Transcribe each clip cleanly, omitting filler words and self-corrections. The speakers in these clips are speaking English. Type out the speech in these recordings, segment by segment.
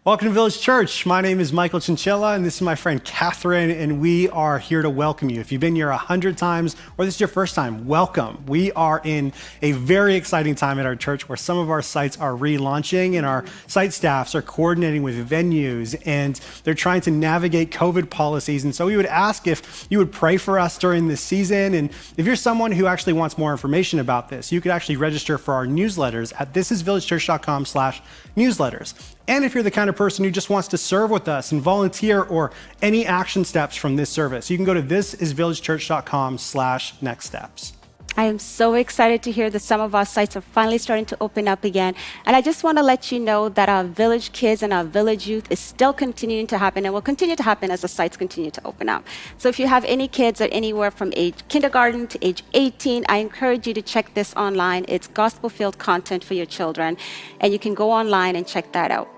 Welcome to Village Church. My name is Michael Chinchilla, and this is my friend Catherine, and we are here to welcome you. If you've been here 100 times, or this is your first time, welcome. We are in a very exciting time at our church where some of our sites are relaunching, and our site staffs are coordinating with venues, and they're trying to navigate COVID policies. And so we would ask if you would pray for us during this season, and if you're someone who actually wants more information about this, you could actually register for our newsletters at thisisvillagechurch.com/newsletters. And if you're the kind of person who just wants to serve with us and volunteer or any action steps from this service, you can go to thisisvillagechurch.com/nextsteps. I am so excited to hear that some of our sites are finally starting to open up again. And I just want to let you know that our village kids and our village youth is still continuing to happen and will continue to happen as the sites continue to open up. So if you have any kids at anywhere from age kindergarten to age 18, I encourage you to check this online. It's gospel-filled content for your children, and you can go online and check that out.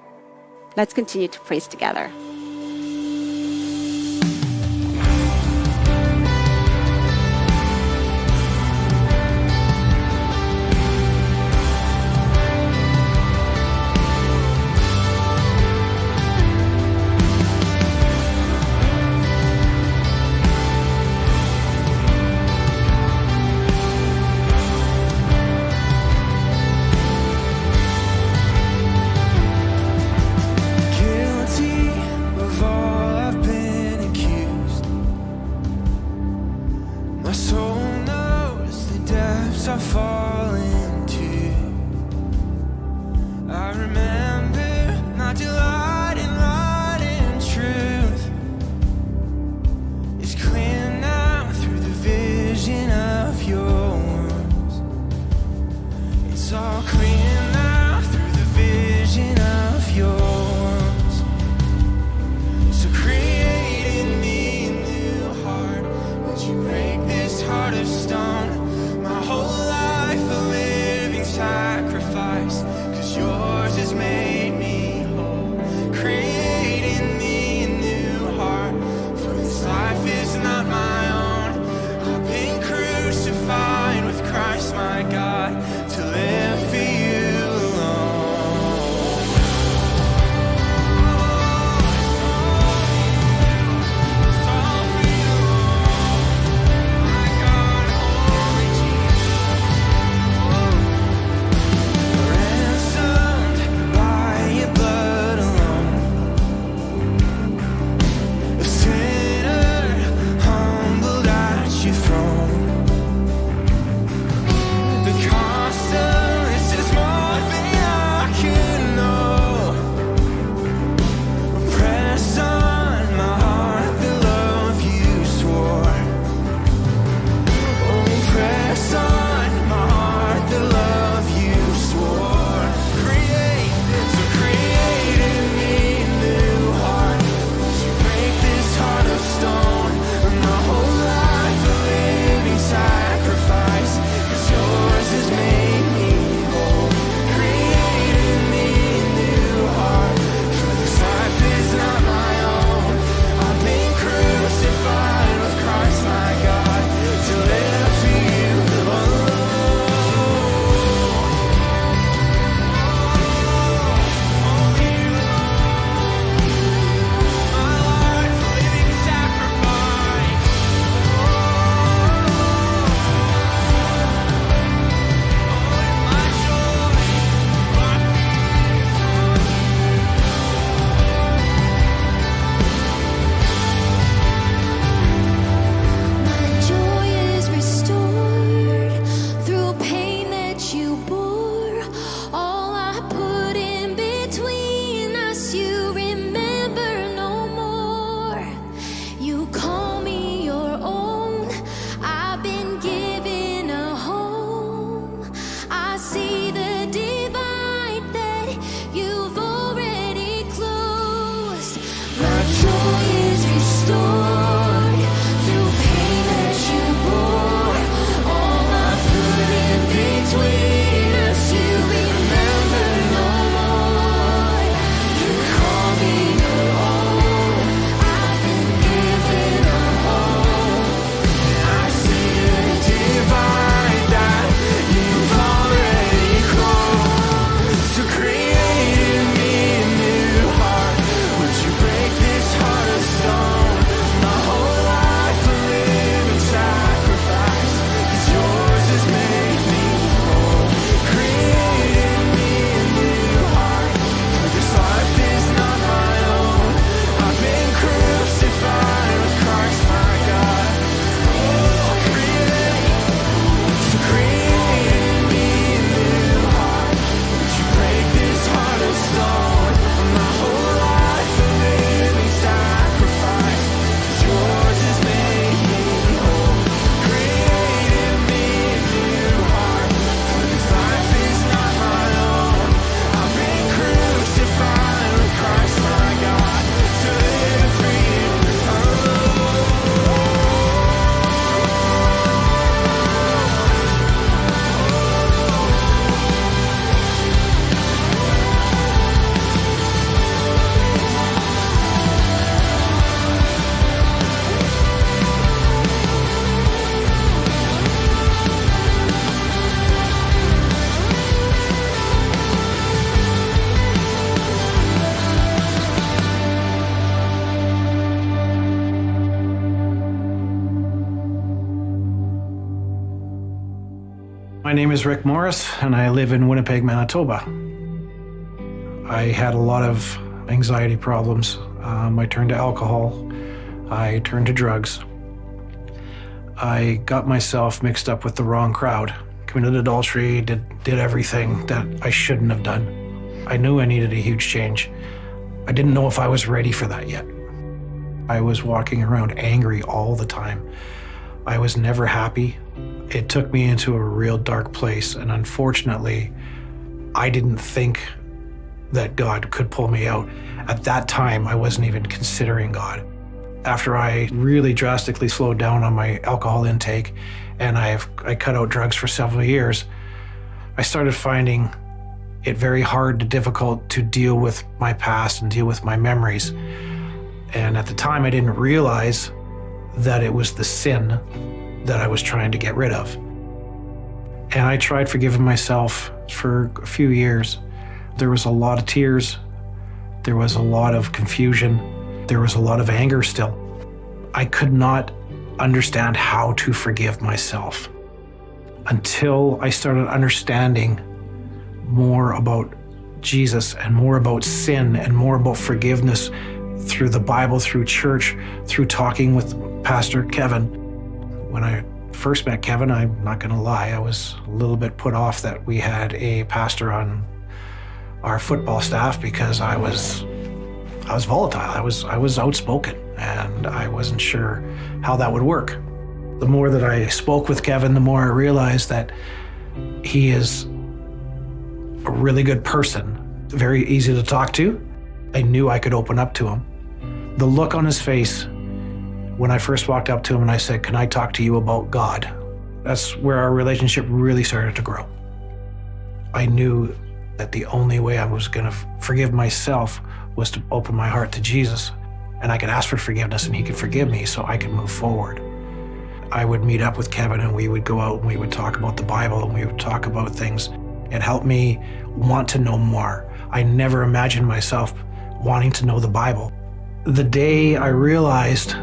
Let's continue to praise together. My name is Rick Morris, and I live in Winnipeg, Manitoba. I had a lot of anxiety problems. I turned to alcohol. I turned to drugs. I got myself mixed up with the wrong crowd, committed adultery, did everything that I shouldn't have done. I knew I needed a huge change. I didn't know if I was ready for that yet. I was walking around angry all the time. I was never happy. It took me into a real dark place, and unfortunately, I didn't think that God could pull me out. At that time, I wasn't even considering God. After I really drastically slowed down on my alcohol intake and I cut out drugs for several years, I started finding it very hard and difficult to deal with my past and deal with my memories. And at the time, I didn't realize that it was the sin that I was trying to get rid of. And I tried forgiving myself for a few years. There was a lot of tears. There was a lot of confusion. There was a lot of anger still. I could not understand how to forgive myself until I started understanding more about Jesus and more about sin and more about forgiveness through the Bible, through church, through talking with Pastor Kevin. When I first met Kevin, I'm not going to lie, I was a little bit put off that we had a pastor on our football staff because I was volatile. I was outspoken, and I wasn't sure how that would work. The more that I spoke with Kevin, the more I realized that he is a really good person, very easy to talk to. I knew I could open up to him. The look on his face when I first walked up to him and I said, "Can I talk to you about God?" That's where our relationship really started to grow. I knew that the only way I was going to forgive myself was to open my heart to Jesus, and I could ask for forgiveness and he could forgive me so I could move forward. I would meet up with Kevin and we would go out and we would talk about the Bible and we would talk about things. It helped me want to know more. I never imagined myself wanting to know the Bible. The day I realized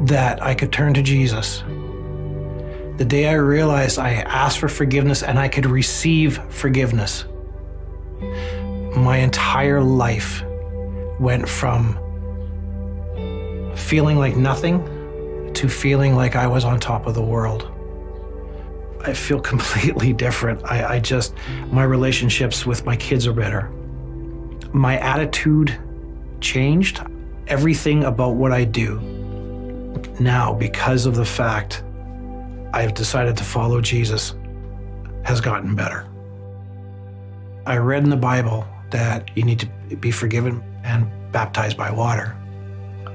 that I could turn to Jesus, the day I realized I asked for forgiveness and I could receive forgiveness, my entire life went from feeling like nothing to feeling like I was on top of the world. I feel completely different. My relationships with my kids are better. My attitude changed. Everything about what I do now, because of the fact I've decided to follow Jesus, has gotten better. I read in the Bible that you need to be forgiven and baptized by water.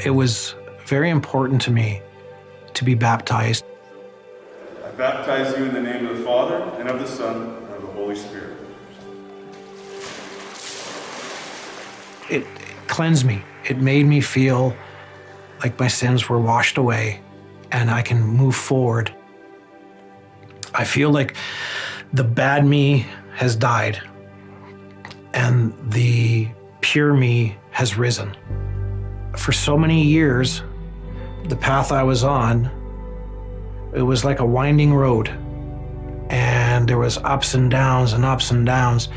It was very important to me to be baptized. I baptize you in the name of the Father, and of the Son, and of the Holy Spirit. It cleansed me. It made me feel like my sins were washed away and I can move forward. I feel like the bad me has died and the pure me has risen. For so many years, the path I was on, it was like a winding road, and there was ups and downs and ups and downs.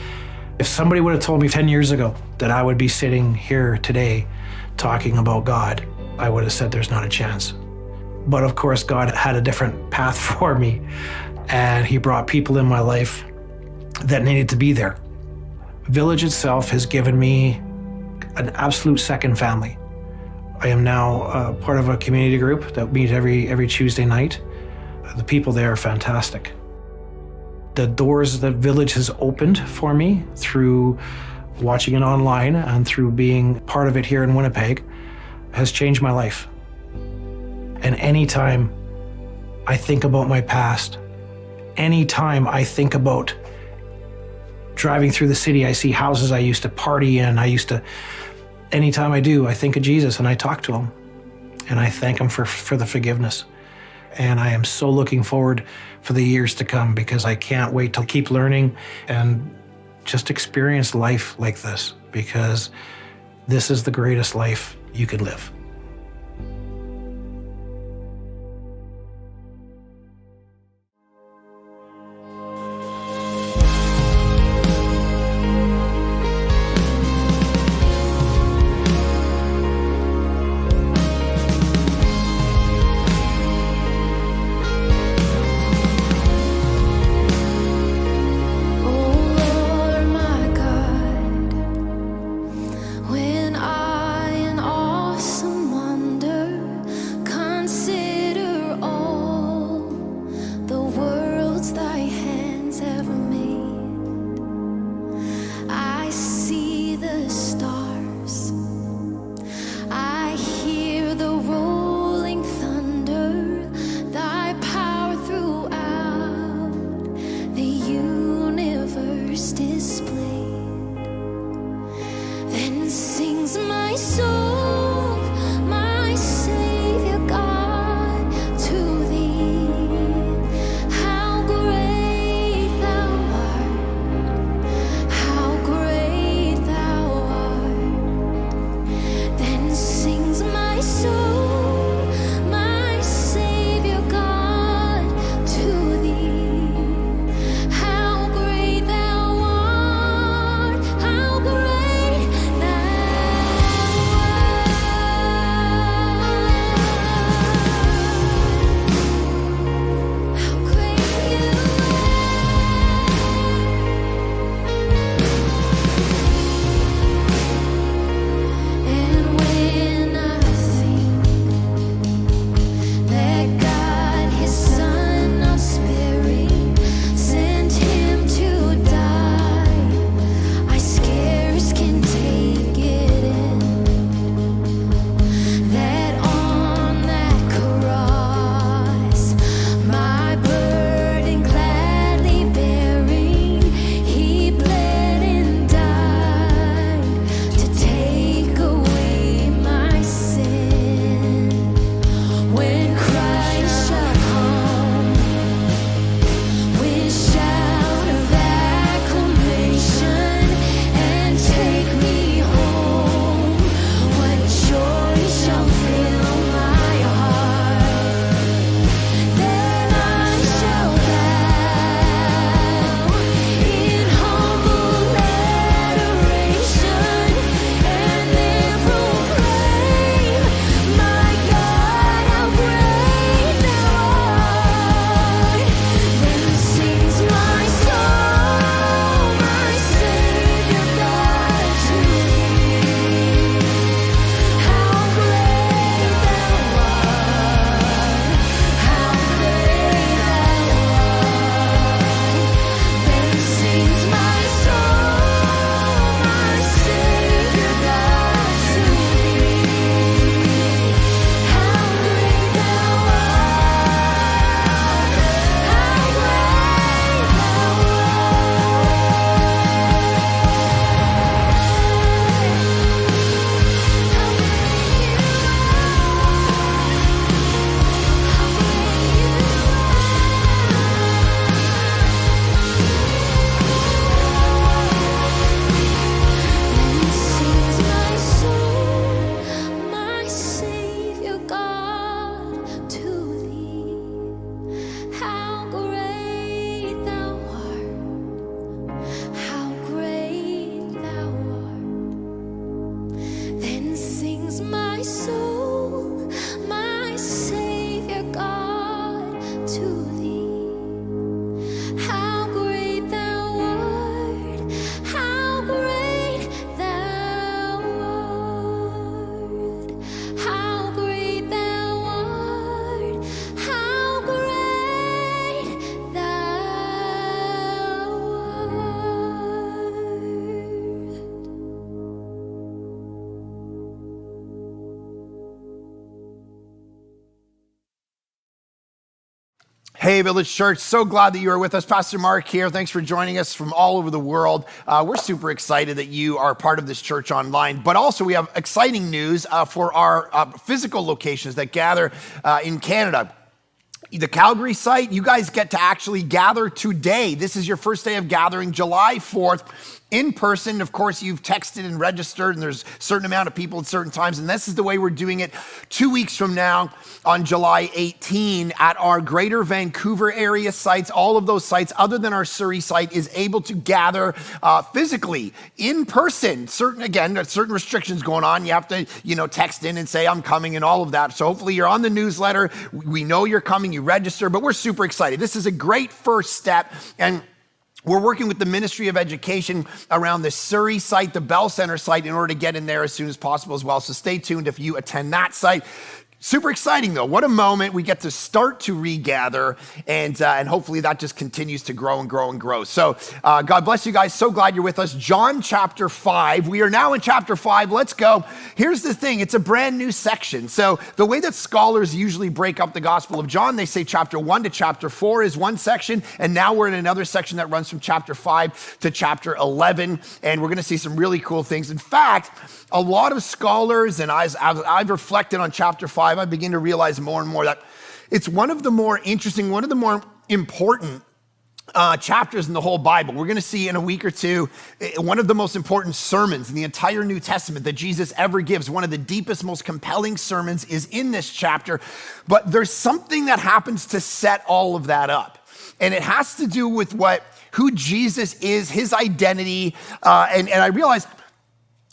If somebody would have told me 10 years ago that I would be sitting here today talking about God, I would have said there's not a chance. But of course, God had a different path for me, and he brought people in my life that needed to be there. Village itself has given me an absolute second family. I am now part of a community group that meets every Tuesday night. The people there are fantastic. The doors that Village has opened for me through watching it online and through being part of it here in Winnipeg has changed my life. And anytime I think about my past, anytime I think about driving through the city, I see houses I used to party in, anytime I do, I think of Jesus and I talk to him and I thank him for the forgiveness. And I am so looking forward for the years to come because I can't wait to keep learning and just experience life like this, because this is the greatest life you could live. Hey, Village Church, so glad that you are with us. Pastor Mark here. Thanks for joining us from all over the world. We're super excited that you are part of this church online, but also we have exciting news for our physical locations that gather in Canada. The Calgary site, you guys get to actually gather today. This is your first day of gathering, July 4th. In person, of course, you've texted and registered, and there's a certain amount of people at certain times, and this is the way we're doing it 2 weeks from now on July 18 at our greater Vancouver area sites. All of those sites, other than our Surrey site, is able to gather physically, in person. There's certain restrictions going on. You have to, text in and say, I'm coming and all of that. So hopefully you're on the newsletter. We know you're coming, you register, but we're super excited. This is a great first step, and we're working with the Ministry of Education around the Surrey site, the Bell Center site, in order to get in there as soon as possible as well. So stay tuned if you attend that site. Super exciting though. What a moment. We get to start to regather, and hopefully that just continues to grow and grow and grow. So God bless you guys. So glad you're with us. John chapter 5. We are now in chapter 5. Let's go. Here's the thing. It's a brand new section. So the way that scholars usually break up the Gospel of John, they say chapter 1 to chapter 4 is one section, and now we're in another section that runs from chapter 5 to chapter 11, and we're going to see some really cool things. In fact, a lot of scholars, and as I've reflected on chapter 5, I begin to realize more and more that it's one of the more interesting, one of the more important chapters in the whole Bible. We're going to see in a week or two one of the most important sermons in the entire New Testament that Jesus ever gives. One of the deepest, most compelling sermons is in this chapter. But there's something that happens to set all of that up. And it has to do with who Jesus is, his identity. And I realized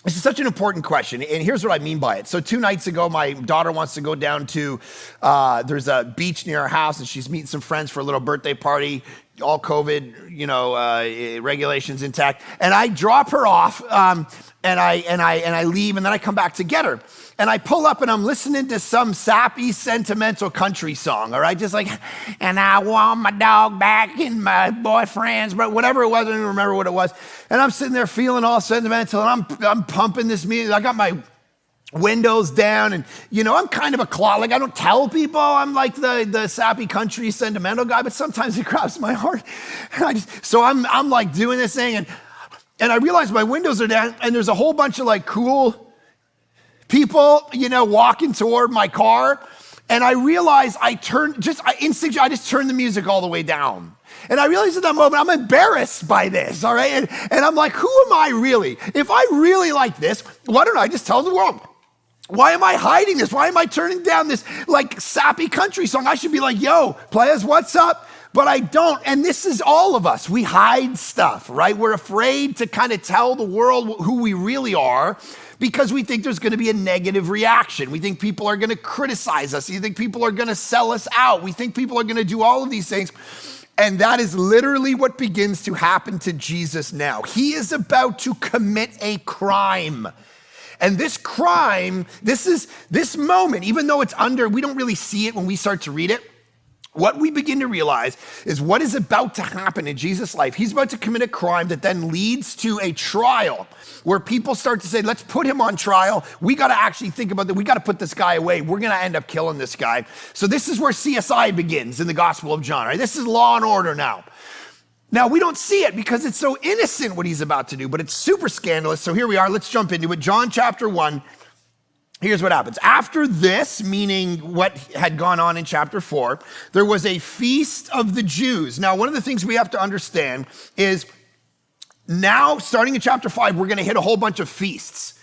this is such an important question, and here's what I mean by it. So 2 nights ago, my daughter wants to go down to, there's a beach near our house, and she's meeting some friends for a little birthday party, all COVID, regulations intact. And I drop her off, and I leave, and then I come back to get her. And I pull up, and I'm listening to some sappy, sentimental country song, all right? Just like, and I want my dog back and my boyfriend's, but whatever it was, I don't even remember what it was. And I'm sitting there feeling all sentimental, and I'm pumping this music. I got my windows down, and I'm kind of a cloud. Like, I don't tell people I'm like the sappy country sentimental guy, but sometimes it grabs my heart. And so I'm like doing this thing, and I realize my windows are down, and there's a whole bunch of like cool people, walking toward my car. And I realize I just turned the music all the way down. And I realized at that moment, I'm embarrassed by this, all right? And I'm like, who am I really? If I really like this, why don't I just tell the world? Why am I hiding this? Why am I turning down this like sappy country song? I should be like, yo, players, what's up? But I don't. And this is all of us. We hide stuff, right? We're afraid to kind of tell the world who we really are, because we think there's going to be a negative reaction. We think people are going to criticize us. You think people are going to sell us out. We think people are going to do all of these things. And that is literally what begins to happen to Jesus now. He is about to commit a crime. And this crime, this moment, even though we don't really see it when we start to read it, what we begin to realize is what is about to happen in Jesus' life. He's about to commit a crime that then leads to a trial where people start to say, let's put him on trial. We got to actually think about that. We got to put this guy away. We're going to end up killing this guy. So this is where CSI begins in the Gospel of John, right? This is Law and Order now. Now, we don't see it because it's so innocent what he's about to do, but it's super scandalous. So here we are. Let's jump into it. John chapter 1. Here's what happens. After this, meaning what had gone on in chapter 4, there was a feast of the Jews. Now, one of the things we have to understand is now, starting in chapter 5, we're going to hit a whole bunch of feasts,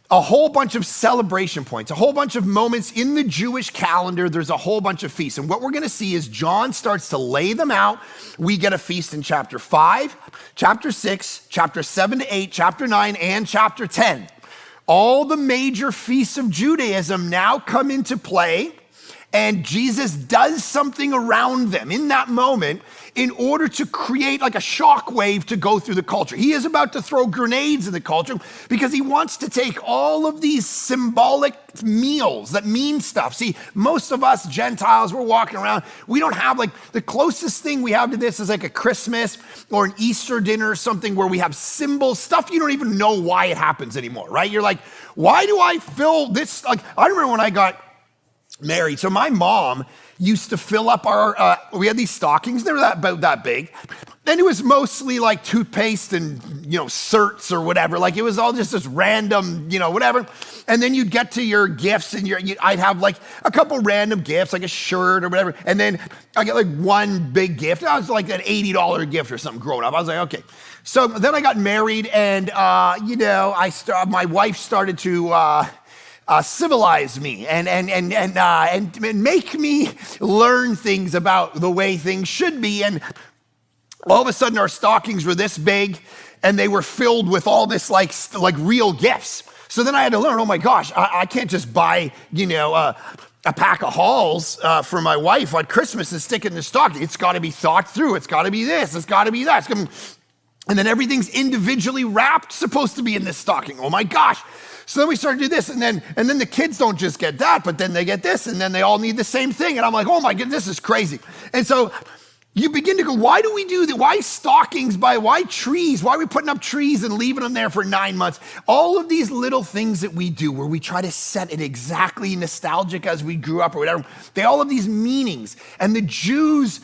a whole bunch of celebration points, a whole bunch of moments in the Jewish calendar. There's a whole bunch of feasts. And what we're going to see is John starts to lay them out. We get a feast in chapter 5, chapter 6, chapter 7 to 8, chapter 9, and chapter 10. All the major feasts of Judaism now come into play, and Jesus does something around them in that moment in order to create like a shock wave to go through the culture. He is about to throw grenades in the culture because he wants to take all of these symbolic meals that mean stuff. See, most of us Gentiles, we're walking around, we don't have like, the closest thing we have to this is like a Christmas or an Easter dinner or something where we have symbols, stuff you don't even know why it happens anymore, right? You're like, why do I fill this? Like, I remember when I got married. So my mom used to fill up our, we had these stockings, they were about that big. And it was mostly like toothpaste and, certs or whatever. Like it was all just this random, whatever. And then you'd get to your gifts and I'd have like a couple random gifts, like a shirt or whatever. And then I get like one big gift. I was like an $80 gift or something growing up. I was like, okay. So then I got married and, my wife started to, civilize me and make me learn things about the way things should be. And all of a sudden our stockings were this big and they were filled with all this like real gifts. So then I had to learn, oh my gosh, I can't just buy, a pack of Halls for my wife on Christmas and stick it in the stocking. It's got to be thought through. It's got to be this. It's got to be that. And then everything's individually wrapped, supposed to be in this stocking. Oh my gosh. So then we started to do this, and then the kids don't just get that, but then they get this, and then they all need the same thing. And I'm like, oh my goodness, this is crazy. And so you begin to go, why do we do that? Why stockings? Why trees? Why are we putting up trees and leaving them there for 9 months? All of these little things that we do where we try to set it exactly nostalgic as we grew up or whatever, they all have these meanings. And the Jews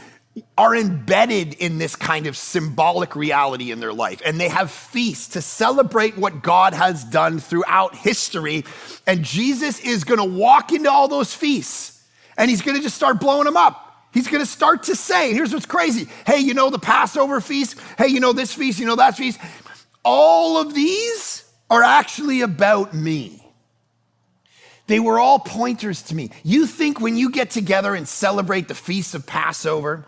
are embedded in this kind of symbolic reality in their life. And they have feasts to celebrate what God has done throughout history. And Jesus is going to walk into all those feasts and he's going to just start blowing them up. He's going to start to say, here's what's crazy. Hey, the Passover feast? Hey, this feast, that feast? All of these are actually about me. They were all pointers to me. You think when you get together and celebrate the feast of Passover,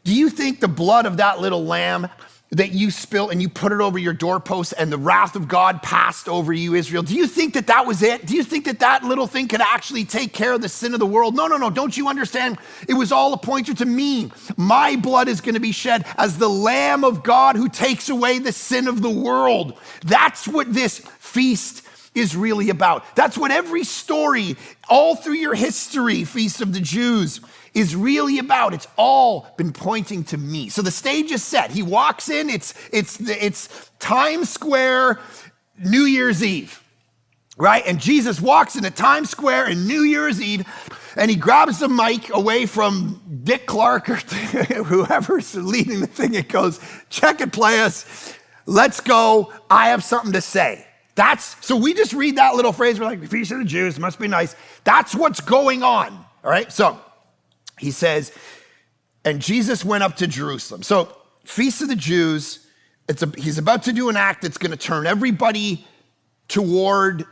do you think the blood of that little lamb that you spilt and you put it over your doorpost and the wrath of God passed over you, Israel? Do you think that was it? Do you think that little thing could actually take care of the sin of the world? No. Don't you understand? It was all a pointer to me. My blood is going to be shed as the Lamb of God who takes away the sin of the world. That's what this feast is really about. That's what every story all through your history, Feast of the Jews, is really about. It's all been pointing to me. So the stage is set. He walks in, it's Times Square, New Year's Eve, right? And Jesus walks into Times Square and New Year's Eve, and he grabs the mic away from Dick Clark or whoever's leading the thing. It goes, check it, play us. Let's go. I have something to say. So we just read that little phrase. We're like, the Feast of the Jews, must be nice. That's what's going on, all right? So he says, and Jesus went up to Jerusalem. So Feast of the Jews, he's about to do an act that's going to turn everybody toward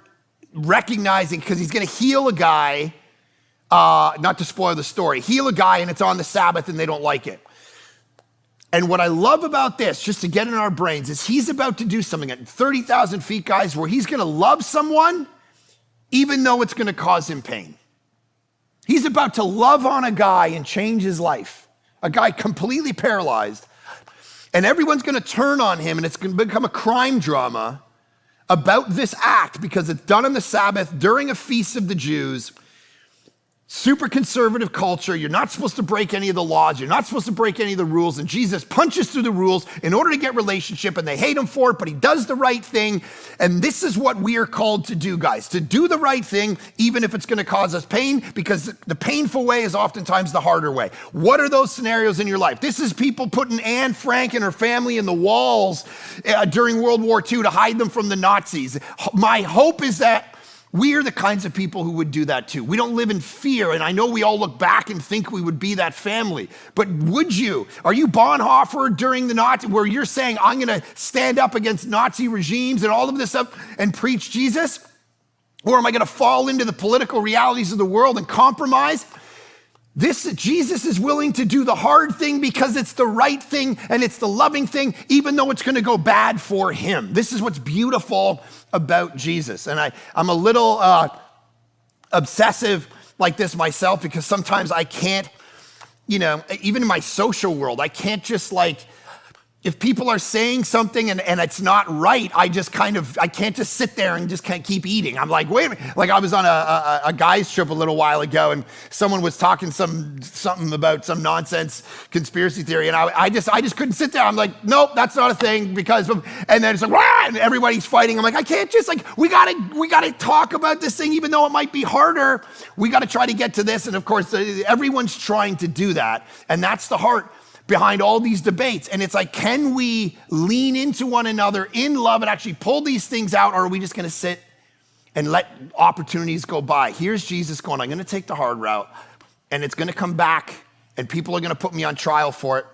recognizing, because he's going to heal a guy, not to spoil the story, heal a guy and it's on the Sabbath and they don't like it. And what I love about this, just to get in our brains, is he's about to do something at 30,000 feet, guys, where he's going to love someone even though it's going to cause him pain. He's about to love on a guy and change his life, a guy completely paralyzed. And everyone's going to turn on him and it's going to become a crime drama about this act because it's done on the Sabbath during a feast of the Jews. Super conservative culture. You're not supposed to break any of the laws. You're not supposed to break any of the rules. And Jesus punches through the rules in order to get relationship, and they hate him for it, but he does the right thing. And this is what we are called to do, guys, to do the right thing, even if it's going to cause us pain, because the painful way is oftentimes the harder way. What are those scenarios in your life? This is people putting Anne Frank and her family in the walls during World War II to hide them from the Nazis. My hope is that we are the kinds of people who would do that too. We don't live in fear, and I know we all look back and think we would be that family, but would you? Are you Bonhoeffer during the Nazi, where you're saying, I'm gonna stand up against Nazi regimes and all of this stuff and preach Jesus? Or am I gonna fall into the political realities of the world and compromise? Jesus is willing to do the hard thing because it's the right thing and it's the loving thing, even though it's going to go bad for him. This is what's beautiful about Jesus. And I'm a little obsessive like this myself because sometimes I can't, even in my social world, I can't just if people are saying something and it's not right, I can't just sit there and just can't keep eating. I'm like, wait a minute. Like I was on a guy's trip a little while ago and someone was talking something about some nonsense conspiracy theory. And I just couldn't sit there. I'm like, nope, that's not a thing because, and then it's like, wah, and everybody's fighting. I'm like, I can't just we gotta talk about this thing, even though it might be harder. We gotta try to get to this. And of course, everyone's trying to do that. And that's the heart behind all these debates. And it's like, can we lean into one another in love and actually pull these things out, or are we just gonna sit and let opportunities go by? Here's Jesus going, I'm gonna take the hard route, and it's gonna come back, and people are gonna put me on trial for it.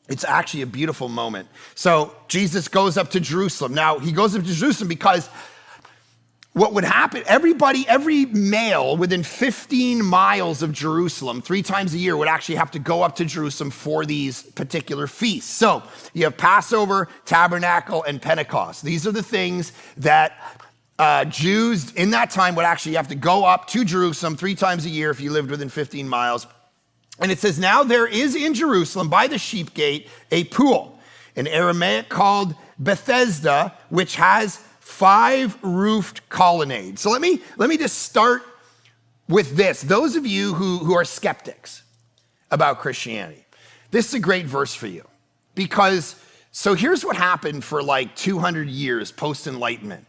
It's actually a beautiful moment. So Jesus goes up to Jerusalem. Now, he goes up to Jerusalem because what would happen, every male within 15 miles of Jerusalem 3 times a year would actually have to go up to Jerusalem for these particular feasts. So you have Passover, Tabernacle, and Pentecost. These are the things that Jews in that time would actually have to go up to Jerusalem 3 times a year if you lived within 15 miles. And it says, now there is in Jerusalem by the sheep gate a pool, in Aramaic called Bethesda, which has 5 roofed colonnades. So let me just start with this. Those of you who are skeptics about Christianity, this is a great verse for you, because so here's what happened for like 200 years post-Enlightenment.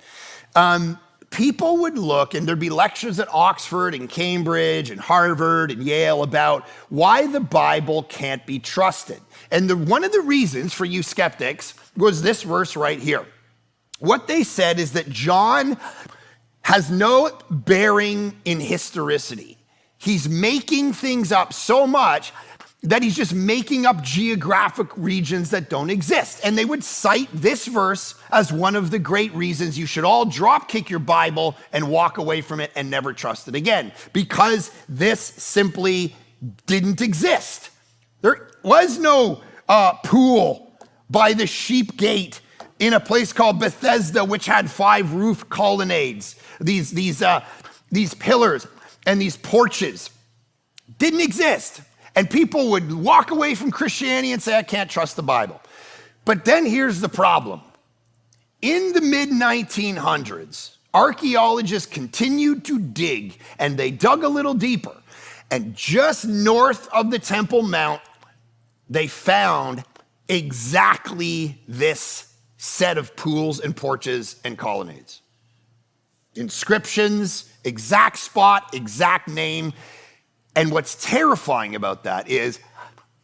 People would look, and there'd be lectures at Oxford and Cambridge and Harvard and Yale about why the Bible can't be trusted. And one of the reasons for you skeptics was this verse right here. What they said is that John has no bearing in historicity. He's making things up so much that he's just making up geographic regions that don't exist. And they would cite this verse as one of the great reasons you should all drop kick your Bible and walk away from it and never trust it again, because this simply didn't exist. There was no pool by the sheep gate in a place called Bethesda, which had 5 roof colonnades. These pillars and these porches didn't exist. And people would walk away from Christianity and say, I can't trust the Bible. But then here's the problem. In the mid-1900s, archaeologists continued to dig, and they dug a little deeper. And just north of the Temple Mount, they found exactly this set of pools and porches and colonnades. Inscriptions, exact spot, exact name. And what's terrifying about that is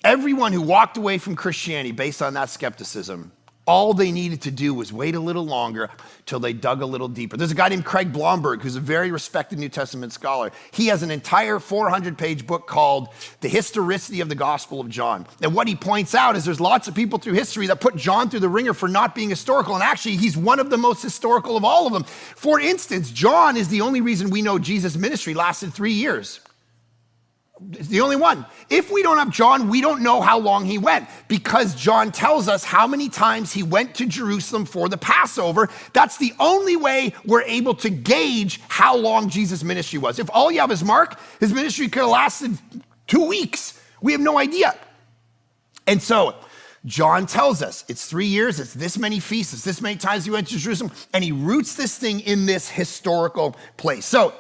everyone who walked away from Christianity based on that skepticism, all they needed to do was wait a little longer till they dug a little deeper. There's a guy named Craig Blomberg, who's a very respected New Testament scholar. He has an entire 400-page book called The Historicity of the Gospel of John. And what he points out is there's lots of people through history that put John through the ringer for not being historical. And actually, he's one of the most historical of all of them. For instance, John is the only reason we know Jesus' ministry lasted 3 years. It's the only one. If we don't have John, we don't know how long he went, because John tells us how many times he went to Jerusalem for the Passover. That's the only way we're able to gauge how long Jesus' ministry was. If all you have is Mark, his ministry could have lasted 2 weeks. We have no idea. And so John tells us it's 3 years, it's this many feasts, it's this many times he went to Jerusalem, and he roots this thing in this historical place. So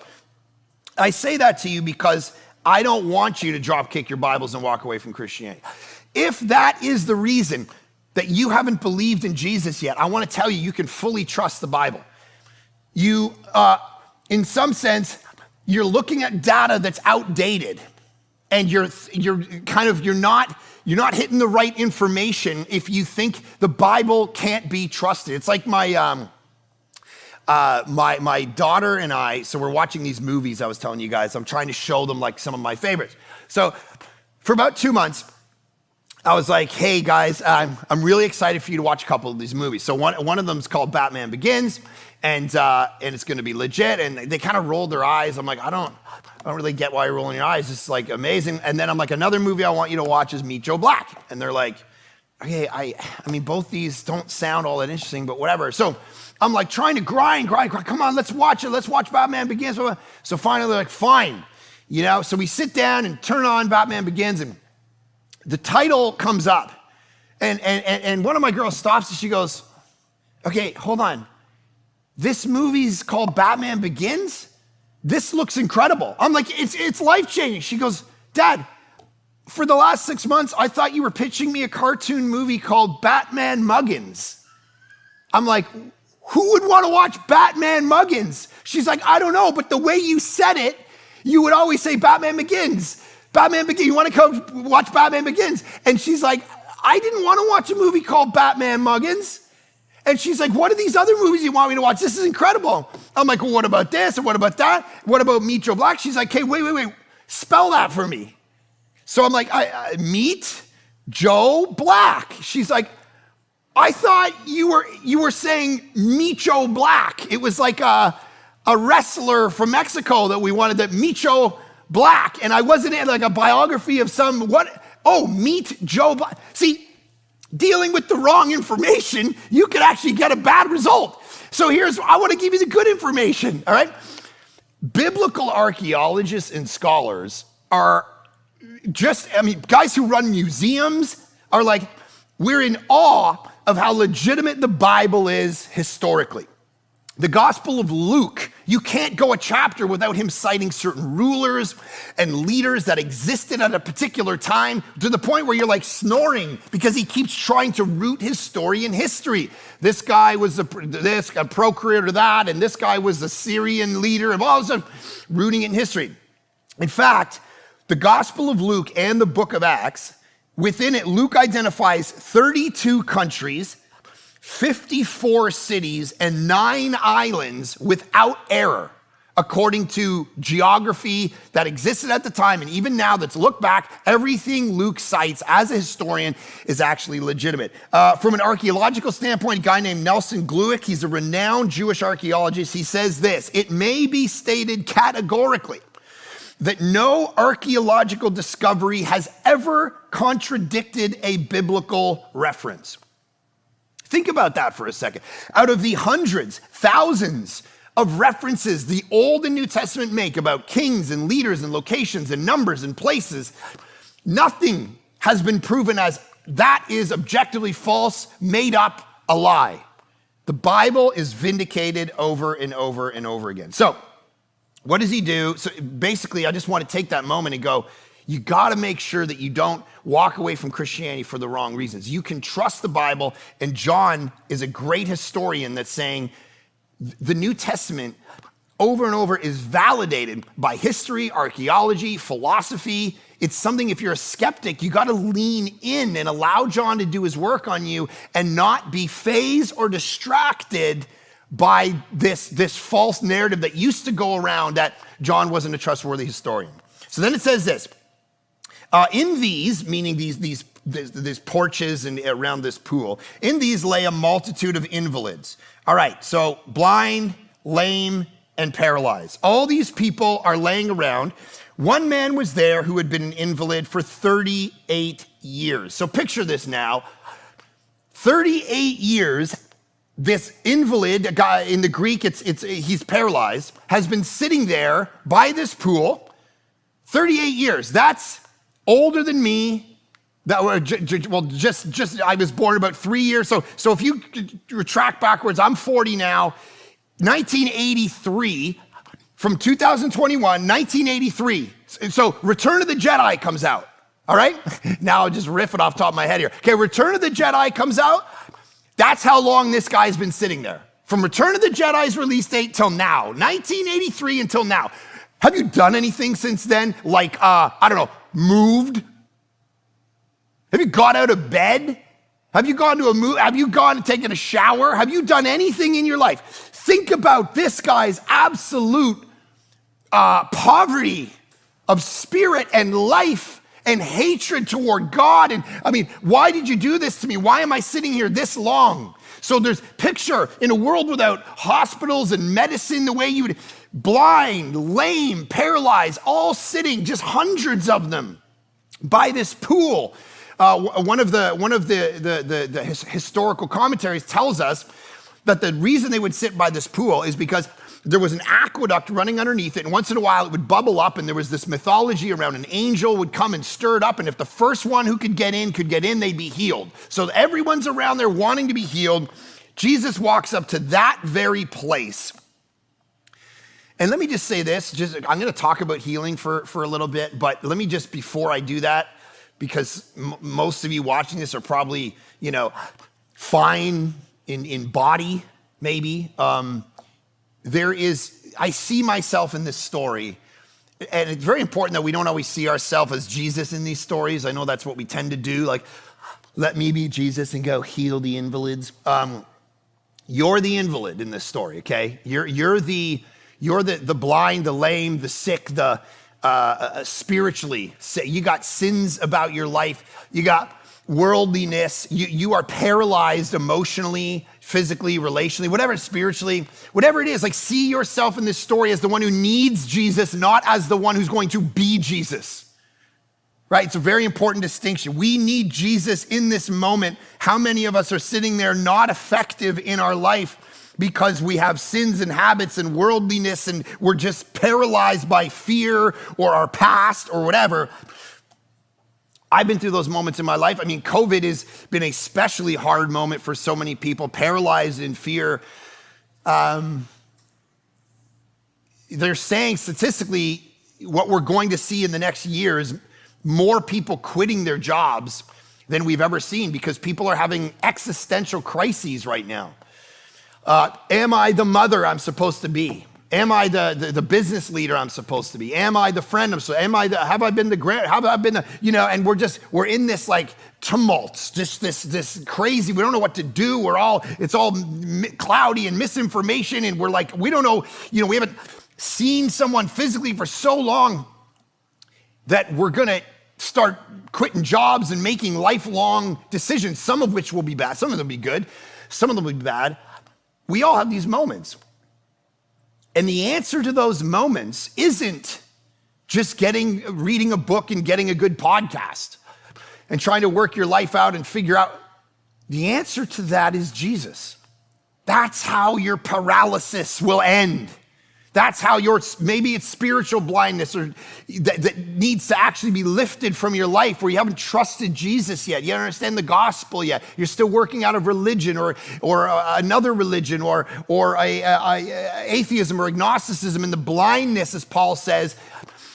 I say that to you because I don't want you to drop kick your Bibles and walk away from Christianity. If that is the reason that you haven't believed in Jesus yet, I want to tell you, you can fully trust the Bible. You, in some sense, you're looking at data that's outdated, and you're not hitting the right information if you think the Bible can't be trusted. It's like my daughter and I, so we're watching these movies I was telling you guys. I'm trying to show them like some of my favorites. So for about 2 months, I was like, hey guys, I'm really excited for you to watch a couple of these movies. So one of them is called Batman Begins, and it's gonna be legit. And they kind of rolled their eyes. I'm like, I don't really get why you're rolling your eyes. It's like amazing. And then I'm like, another movie I want you to watch is Meet Joe Black. And they're like, okay, I mean, both these don't sound all that interesting, but whatever. So I'm like trying to grind. Come on, let's watch it. Let's watch Batman Begins. So finally they're like, fine. So we sit down and turn on Batman Begins, and the title comes up. And one of my girls stops and she goes, okay, hold on. This movie's called Batman Begins? This looks incredible. I'm like, it's life-changing. She goes, Dad, for the last 6 months, I thought you were pitching me a cartoon movie called Batman Muggins. I'm like, who would want to watch Batman Muggins? She's like, I don't know, but the way you said it, you would always say Batman Begins. Batman Begins, you want to come watch Batman Begins? And she's like, I didn't want to watch a movie called Batman Muggins. And she's like, what are these other movies you want me to watch? This is incredible. I'm like, well, what about this? And what about that? What about Meet Joe Black? She's like, hey, wait. Spell that for me. So I'm like, Meet Joe Black. She's like, I thought you were saying Micho Black. It was like a wrestler from Mexico that we wanted, that Micho Black. And I wasn't in like a biography of some, Meet Joe Black. See, dealing with the wrong information, you could actually get a bad result. So I want to give you the good information, all right? Biblical archaeologists and scholars are guys who run museums are like, we're in awe of how legitimate the Bible is historically. The Gospel of Luke, you can't go a chapter without him citing certain rulers and leaders that existed at a particular time, to the point where you're like snoring because he keeps trying to root his story in history. This guy was a procurator to that, and this guy was the Syrian leader, and all this rooting it in history. In fact, the Gospel of Luke and the book of Acts, within it, Luke identifies 32 countries, 54 cities, and 9 islands without error, according to geography that existed at the time. And even now that's looked back, everything Luke cites as a historian is actually legitimate. From an archaeological standpoint, a guy named Nelson Glueck, he's a renowned Jewish archaeologist. He says this: it may be stated categorically that no archaeological discovery has ever contradicted a biblical reference. Think about that for a second. Out of the hundreds, thousands of references the Old and New Testament make about kings and leaders and locations and numbers and places, nothing has been proven as that is objectively false, made up, a lie. The Bible is vindicated over and over and over again. So, what does he do? So basically, I just want to take that moment and go, you got to make sure that you don't walk away from Christianity for the wrong reasons. You can trust the Bible, and John is a great historian that's saying the New Testament over and over is validated by history, archaeology, philosophy. It's something, if you're a skeptic, you got to lean in and allow John to do his work on you and not be fazed or distracted by this false narrative that used to go around that John wasn't a trustworthy historian. So then it says this. In these, meaning these porches and around this pool, in these lay a multitude of invalids. All right, so blind, lame, and paralyzed. All these people are laying around. One man was there who had been an invalid for 38 years. So picture this now. 38 years, this invalid, a guy in the Greek, he's paralyzed, has been sitting there by this pool 38 years. That's older than me. I was born about 3 years. So if you retract backwards, I'm 40 now. 1983, from 2021, 1983. So Return of the Jedi comes out. All right? Now I'll just riff it off the top of my head here. Okay, Return of the Jedi comes out. That's how long this guy's been sitting there. From Return of the Jedi's release date till now, 1983 until now. Have you done anything since then? Like, moved? Have you got out of bed? Have you gone to a move? Have you gone and taken a shower? Have you done anything in your life? Think about this guy's absolute poverty of spirit and life and hatred toward God. And I mean, why did you do this to me? Why am I sitting here this long? So there's picture in a world without hospitals and medicine, the way you would, blind, lame, paralyzed, all sitting, just hundreds of them by this pool. One of the historical commentaries tells us that the reason they would sit by this pool is because there was an aqueduct running underneath it, and once in a while it would bubble up, and there was this mythology around an angel would come and stir it up, and if the first one who could get in, they'd be healed. So everyone's around there wanting to be healed. Jesus walks up to that very place. And let me just say this, I'm gonna talk about healing for a little bit, but let me just, before I do that, because most of you watching this are probably, fine in body, maybe. I see myself in this story, and it's very important that we don't always see ourselves as Jesus in these stories. I know that's what we tend to do, like, let me be Jesus and go heal the invalids. You're the invalid in this story, okay? You're the blind, the lame, the sick, the spiritually sick. You got sins about your life. You got worldliness. You are paralyzed emotionally, physically, relationally, whatever, spiritually, whatever it is. Like, see yourself in this story as the one who needs Jesus, not as the one who's going to be Jesus. Right? It's a very important distinction. We need Jesus in this moment. How many of us are sitting there not effective in our life because we have sins and habits and worldliness, and we're just paralyzed by fear or our past or whatever? I've been through those moments in my life. I mean, COVID has been a especially hard moment for so many people, paralyzed in fear. They're saying statistically, what we're going to see in the next year is more people quitting their jobs than we've ever seen, because people are having existential crises right now. Am I the mother I'm supposed to be? Am I the business leader I'm supposed to be? Am I the friend have I been the grand, have I been the, and we're in this like tumult, just this crazy, we don't know what to do. It's all cloudy and misinformation. And we're like, we don't know, we haven't seen someone physically for so long that we're going to start quitting jobs and making lifelong decisions, some of which will be bad. Some of them will be good. Some of them will be bad. We all have these moments. And the answer to those moments isn't just reading a book and getting a good podcast and trying to work your life out and figure out. The answer to that is Jesus. That's how your paralysis will end. That's how maybe it's spiritual blindness or that needs to actually be lifted from your life, where you haven't trusted Jesus yet. You don't understand the gospel yet. You're still working out of religion or another religion or atheism or agnosticism. And the blindness, as Paul says,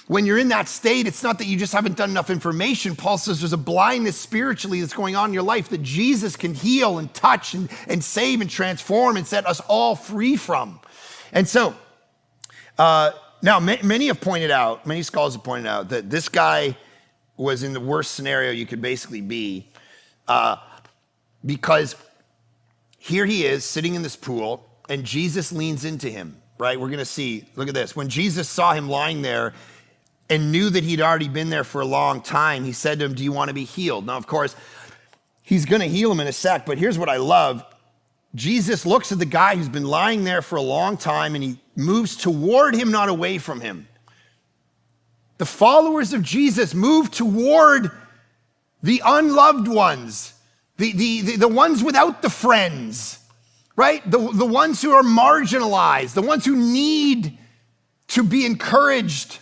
when you're in that state, it's not that you just haven't done enough information. Paul says there's a blindness spiritually that's going on in your life that Jesus can heal and touch and save and transform and set us all free from. And so, now, many scholars have pointed out that this guy was in the worst scenario you could basically be, because here he is sitting in this pool and Jesus leans into him, right? We're going to see, look at this. When Jesus saw him lying there and knew that he'd already been there for a long time, he said to him, "Do you want to be healed?" Now, of course, he's going to heal him in a sec, but here's what I love. Jesus looks at the guy who's been lying there for a long time, and he moves toward him, not away from him. The followers of Jesus move toward the unloved ones, the ones without the friends, right? The ones who are marginalized, the ones who need to be encouraged.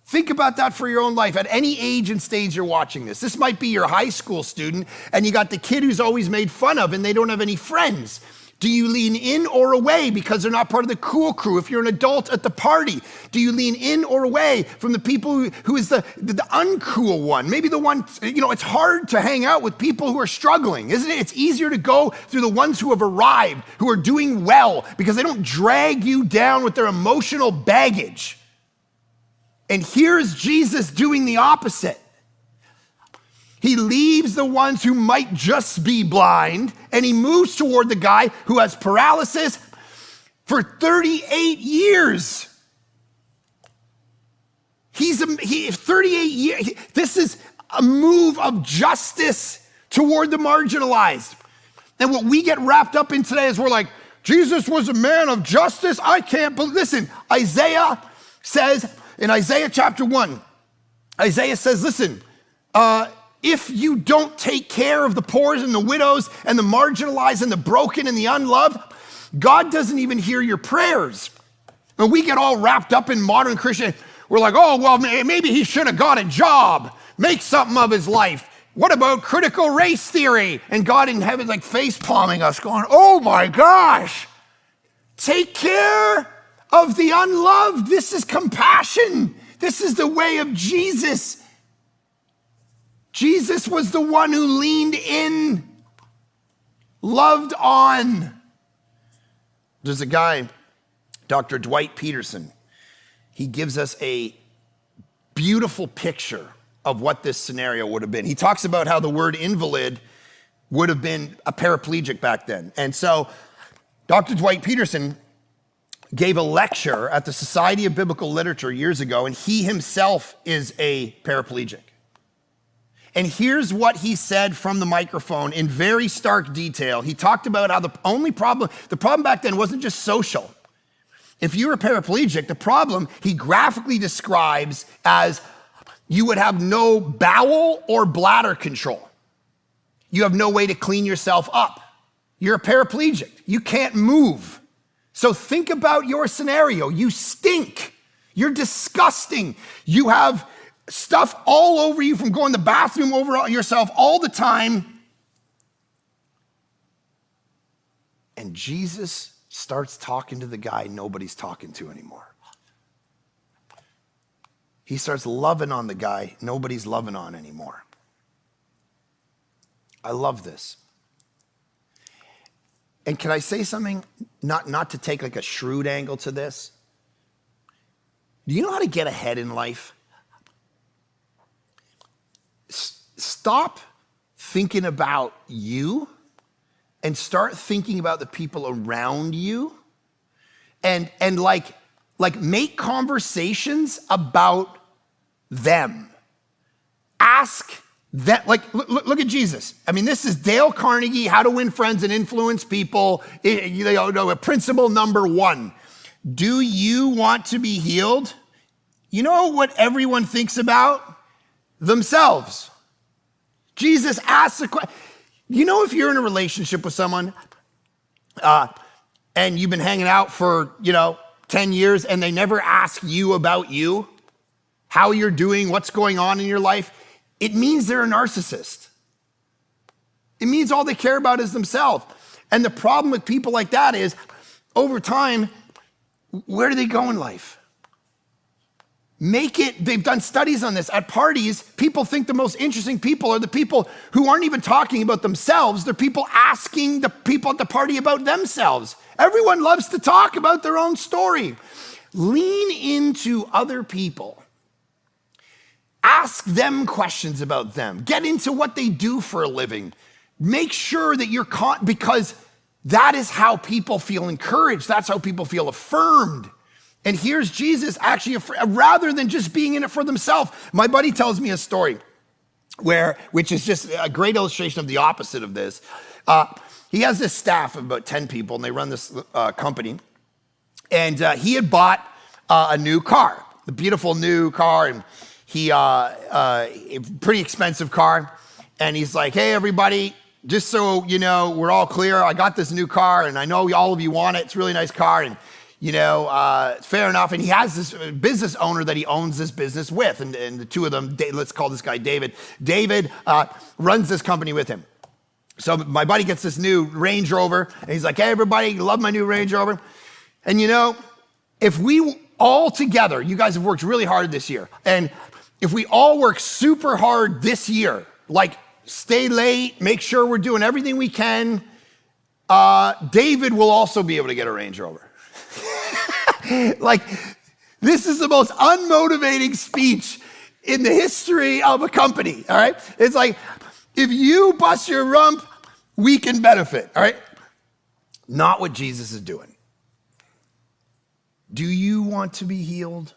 Think about that for your own life. At any age and stage you're watching this. This might be your high school student, and you got the kid who's always made fun of, and they don't have any friends. Do you lean in or away because they're not part of the cool crew? If you're an adult at the party, do you lean in or away from the people who is the uncool one? Maybe the one, it's hard to hang out with people who are struggling, isn't it? It's easier to go through the ones who have arrived, who are doing well, because they don't drag you down with their emotional baggage. And here's Jesus doing the opposite. He leaves the ones who might just be blind, and he moves toward the guy who has paralysis for 38 years. 38 years. This is a move of justice toward the marginalized. And what we get wrapped up in today is we're like, Jesus was a man of justice. I can't believe. Listen, Isaiah says in Isaiah chapter 1, Isaiah says, listen, if you don't take care of the poor and the widows and the marginalized and the broken and the unloved, God doesn't even hear your prayers. And we get all wrapped up in modern Christian. We're like, oh, well, maybe he should have got a job, make something of his life. What about critical race theory? And God in heaven's like face palming us, going, oh my gosh, take care of the unloved. This is compassion. This is the way of Jesus. Jesus was the one who leaned in, loved on. There's a guy, Dr. Dwight Peterson. He gives us a beautiful picture of what this scenario would have been. He talks about how the word invalid would have been a paraplegic back then. And so Dr. Dwight Peterson gave a lecture at the Society of Biblical Literature years ago, and he himself is a paraplegic. And here's what he said from the microphone in very stark detail. He talked about how the problem back then wasn't just social. If you were paraplegic, the problem he graphically describes as you would have no bowel or bladder control. You have no way to clean yourself up. You're a paraplegic. You can't move. So think about your scenario. You stink. You're disgusting. You have stuff all over you from going to the bathroom over yourself all the time. And Jesus starts talking to the guy nobody's talking to anymore. He starts loving on the guy nobody's loving on anymore. I love this. And can I say something, not to take like a shrewd angle to this? Do you know how to get ahead in life? Stop thinking about you and start thinking about the people around you, and like make conversations about them. Ask them, like look at Jesus. I mean, this is Dale Carnegie, How to Win Friends and Influence People. Principle number 1. Do you want to be healed? You know what everyone thinks about? Themselves. Jesus asks a question. You know, if you're in a relationship with someone and you've been hanging out for, 10 years and they never ask you about you, how you're doing, what's going on in your life, it means they're a narcissist. It means all they care about is themselves. And the problem with people like that is, over time, where do they go in life? They've done studies on this. At parties, people think the most interesting people are the people who aren't even talking about themselves. They're people asking the people at the party about themselves. Everyone loves to talk about their own story. Lean into other people. Ask them questions about them. Get into what they do for a living. Make sure that you're because that is how people feel encouraged. That's how people feel affirmed. And here's Jesus actually, rather than just being in it for themselves. My buddy tells me a story which is just a great illustration of the opposite of this. He has this staff of about 10 people, and they run this company. And he had bought a new car, a beautiful new car, and a pretty expensive car. And he's like, hey, everybody, just so you know, we're all clear. I got this new car, and I know all of you want it. It's a really nice car, and fair enough. And he has this business owner that he owns this business with. And the two of them, let's call this guy David. David runs this company with him. So my buddy gets this new Range Rover, and he's like, hey, everybody, love my new Range Rover. And if we all together, you guys have worked really hard this year. And if we all work super hard this year, like stay late, make sure we're doing everything we can, David will also be able to get a Range Rover. Like, this is the most unmotivating speech in the history of a company, all right? It's like, if you bust your rump, we can benefit, all right? Not what Jesus is doing. Do you want to be healed?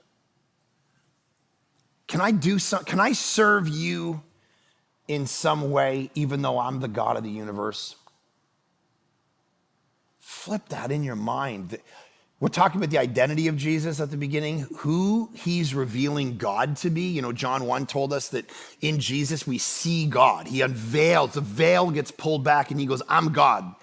Can I serve you in some way, even though I'm the God of the universe? Flip that in your mind. We're talking about the identity of Jesus at the beginning, who he's revealing God to be. John 1 told us that in Jesus we see God. He unveils, the veil gets pulled back and he goes, I'm God.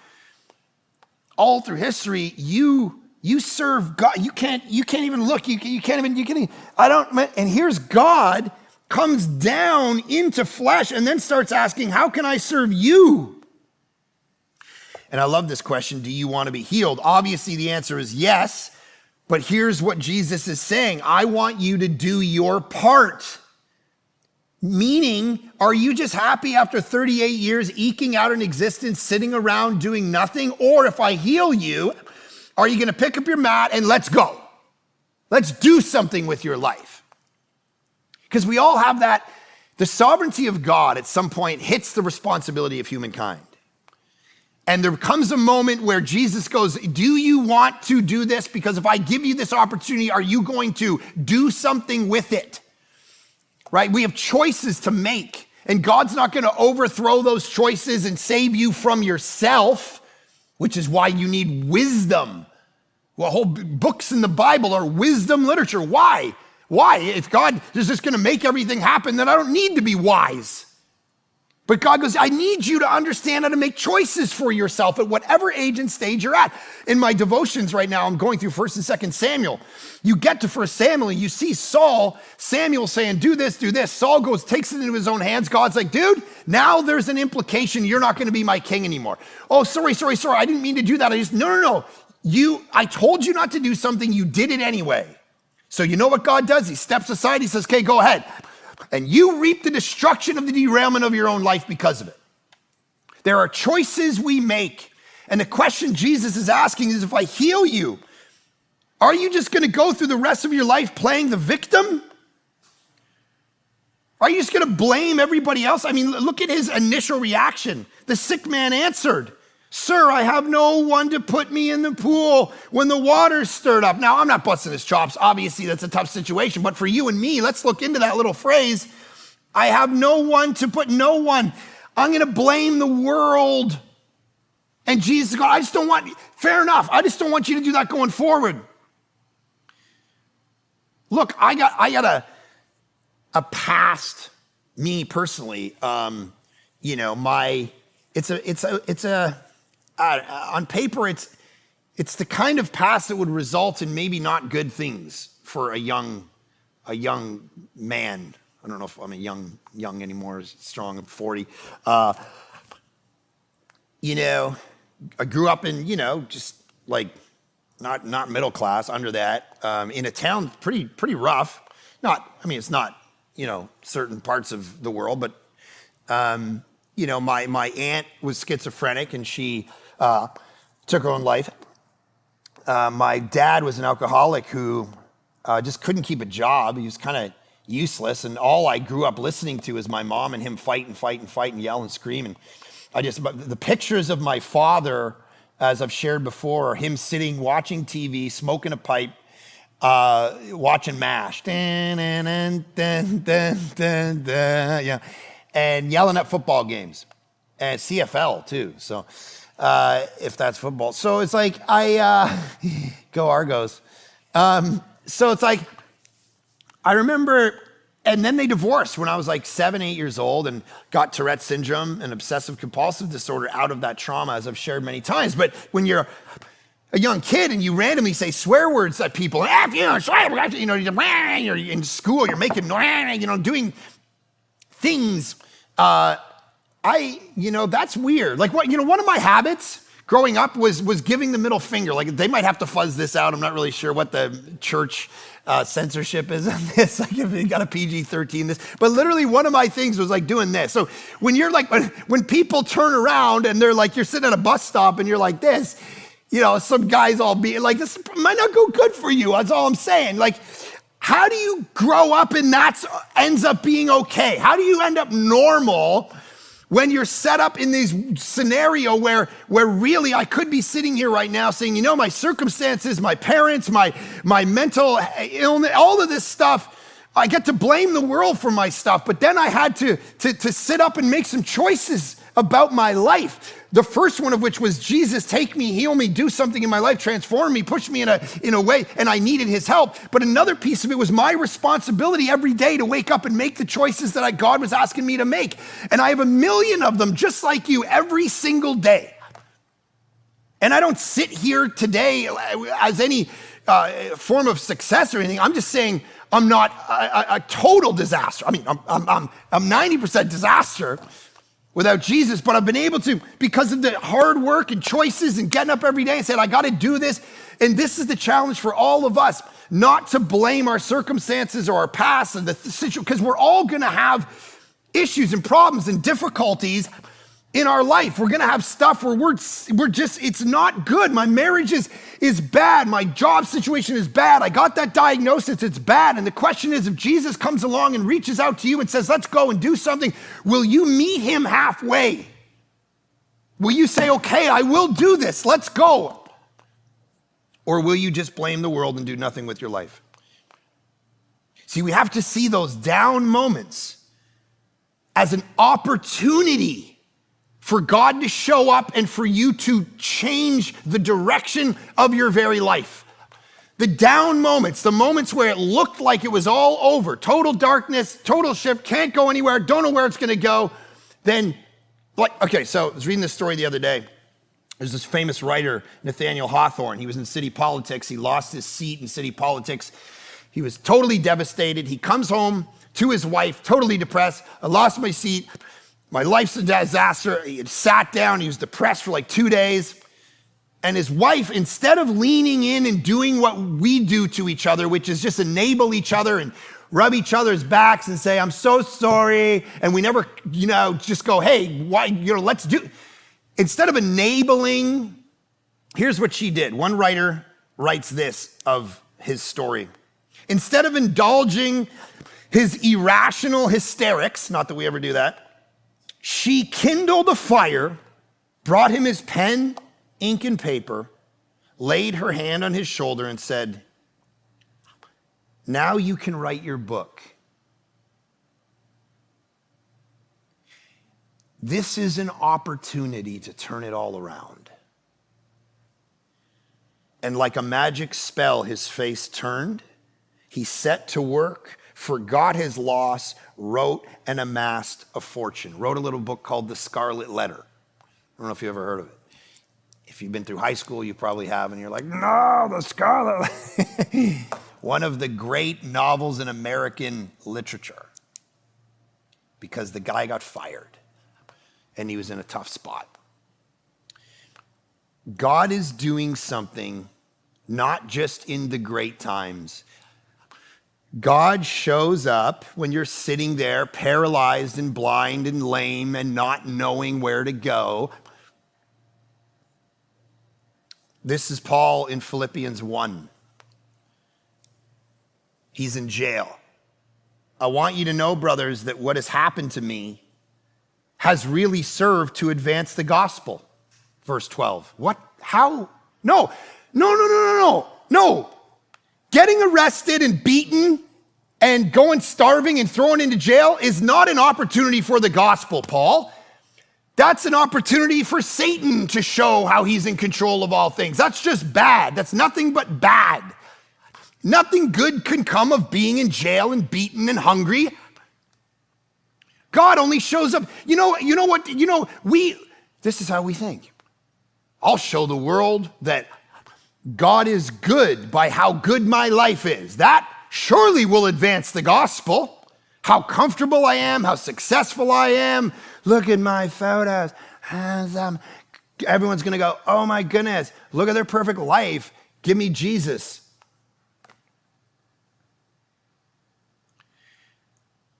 All through history, you You serve God. You can't even look. And here's God comes down into flesh and then starts asking, how can I serve you? And I love this question. Do you want to be healed? Obviously the answer is yes, but here's what Jesus is saying. I want you to do your part. Meaning, are you just happy after 38 years eking out an existence, sitting around doing nothing? Or if I heal you, are you going to pick up your mat and let's go? Let's do something with your life. Because we all have that. The sovereignty of God at some point hits the responsibility of humankind. And there comes a moment where Jesus goes, do you want to do this? Because if I give you this opportunity, are you going to do something with it? Right? We have choices to make. And God's not going to overthrow those choices and save you from yourself, which is why you need wisdom. Well, whole books in the Bible are wisdom literature. Why? Why? If God is just going to make everything happen, then I don't need to be wise. But God goes, I need you to understand how to make choices for yourself at whatever age and stage you're at. In my devotions right now, I'm going through 1 and 2 Samuel. You get to 1 Samuel, you see Samuel saying, do this, do this. Saul goes, takes it into his own hands. God's like, dude, now there's an implication you're not going to be my king anymore. Oh, sorry. I didn't mean to do that. No. I told you not to do something. You did it anyway. So you know what God does? He steps aside. He says, okay, go ahead. And you reap the destruction of the derailment of your own life because of it. There are choices we make. And the question Jesus is asking is, if I heal you, are you just going to go through the rest of your life playing the victim? Are you just going to blame everybody else? I mean, look at his initial reaction. The sick man answered, sir, I have no one to put me in the pool when the water's stirred up. Now, I'm not busting his chops. Obviously, that's a tough situation. But for you and me, let's look into that little phrase. I have no one to put, no one. I'm going to blame the world. And Jesus goes, I just don't want, fair enough. I just don't want you to do that going forward. Look, I got a past, me personally, on paper, it's the kind of past that would result in maybe not good things for a young man. I don't know if I'm a young anymore, strong, I'm 40. I grew up in, just like not middle class, under that, in a town pretty rough. It's not, certain parts of the world, but my aunt was schizophrenic and she took her own life. My dad was an alcoholic who just couldn't keep a job. He was kind of useless. And all I grew up listening to is my mom and him fight and yell and scream. And the pictures of my father, as I've shared before, are him sitting, watching TV, smoking a pipe, watching MASH. Yeah. And yelling at football games. And CFL too. So if that's football. So it's like, go Argos. So it's like, I remember, and then they divorced when I was like 7, 8 years old and got Tourette's syndrome and obsessive compulsive disorder out of that trauma, as I've shared many times. But when you're a young kid and you randomly say swear words at people, you're in school, you're making noise, doing things, that's weird. Like one of my habits growing up was giving the middle finger. Like they might have to fuzz this out. I'm not really sure what the church censorship is on this. Like if you got a PG-13 this, but literally one of my things was like doing this. So when you're like, when people turn around and they're like, you're sitting at a bus stop and you're like this, some guys all be like, this might not go good for you. That's all I'm saying. Like, how do you grow up and that ends up being okay? How do you end up normal when you're set up in this scenario where really I could be sitting here right now saying, my circumstances, my parents, my mental illness, all of this stuff, I get to blame the world for my stuff, but then I had to sit up and make some choices about my life. The first one of which was, Jesus, take me, heal me, do something in my life, transform me, push me in a way, and I needed his help. But another piece of it was my responsibility every day to wake up and make the choices that God was asking me to make. And I have a million of them just like you every single day. And I don't sit here today as any form of success or anything. I'm just saying I'm not a total disaster. I mean, I'm 90% disaster without Jesus, but I've been able to, because of the hard work and choices and getting up every day and saying, I got to do this. And this is the challenge for all of us, not to blame our circumstances or our past and the situation, because we're all going to have issues and problems and difficulties in our life. We're going to have stuff where we're just, it's not good. My marriage is bad. My job situation is bad. I got that diagnosis. It's bad. And the question is, if Jesus comes along and reaches out to you and says, let's go and do something, will you meet him halfway? Will you say, okay, I will do this. Let's go. Or will you just blame the world and do nothing with your life? See, we have to see those down moments as an opportunity for God to show up and for you to change the direction of your very life. The down moments, the moments where it looked like it was all over, total darkness, total shift, can't go anywhere, don't know where it's gonna go, then, okay, so I was reading this story the other day. There's this famous writer, Nathaniel Hawthorne. He was in city politics. He lost his seat in city politics. He was totally devastated. He comes home to his wife, totally depressed. I lost my seat. My life's a disaster. He had sat down. He was depressed for like 2 days. And his wife, instead of leaning in and doing what we do to each other, which is just enable each other and rub each other's backs and say, I'm so sorry. And we never, just go, hey, why, let's do. Instead of enabling, here's what she did. One writer writes this of his story. Instead of indulging his irrational hysterics, not that we ever do that, she kindled a fire, brought him his pen, ink, and paper, laid her hand on his shoulder and said, now you can write your book. This is an opportunity to turn it all around. And like a magic spell, his face turned. He set to work, forgot his loss, wrote and amassed a fortune. Wrote a little book called The Scarlet Letter. I don't know if you ever heard of it. If you've been through high school, you probably have, and you're like, no, The Scarlet Letter. One of the great novels in American literature, because the guy got fired. And he was in a tough spot. God is doing something not just in the great times. God shows up when you're sitting there paralyzed and blind and lame and not knowing where to go. This is Paul in Philippians 1. He's in jail. I want you to know, brothers, that what has happened to me has really served to advance the gospel. Verse 12. What? How? No. Getting arrested and beaten and going starving and thrown into jail is not an opportunity for the gospel, Paul. That's an opportunity for Satan to show how he's in control of all things. That's just bad. That's nothing but bad. Nothing good can come of being in jail and beaten and hungry. God only shows up. This is how we think. I'll show the world that God is good by how good my life is. That surely will advance the gospel. How comfortable I am, how successful I am. Look at my photos. Everyone's gonna go, oh my goodness, look at their perfect life. Give me Jesus.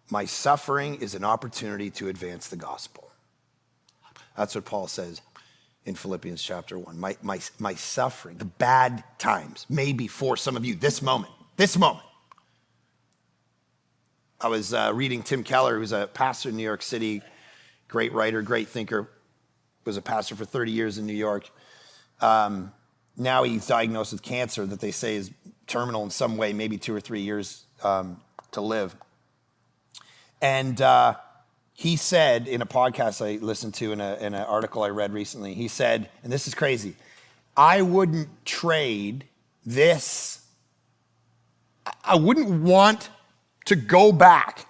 My suffering is an opportunity to advance the gospel. That's what Paul says in Philippians chapter 1. My suffering, the bad times, maybe for some of you, this moment. I was reading Tim Keller, who's a pastor in New York City, great writer, great thinker, was a pastor for 30 years in New York. Now he's diagnosed with cancer that they say is terminal in some way, maybe 2 or 3 years to live. And he said in a podcast I listened to, in an article I read recently, he said, and this is crazy, I wouldn't trade this. I wouldn't want to go back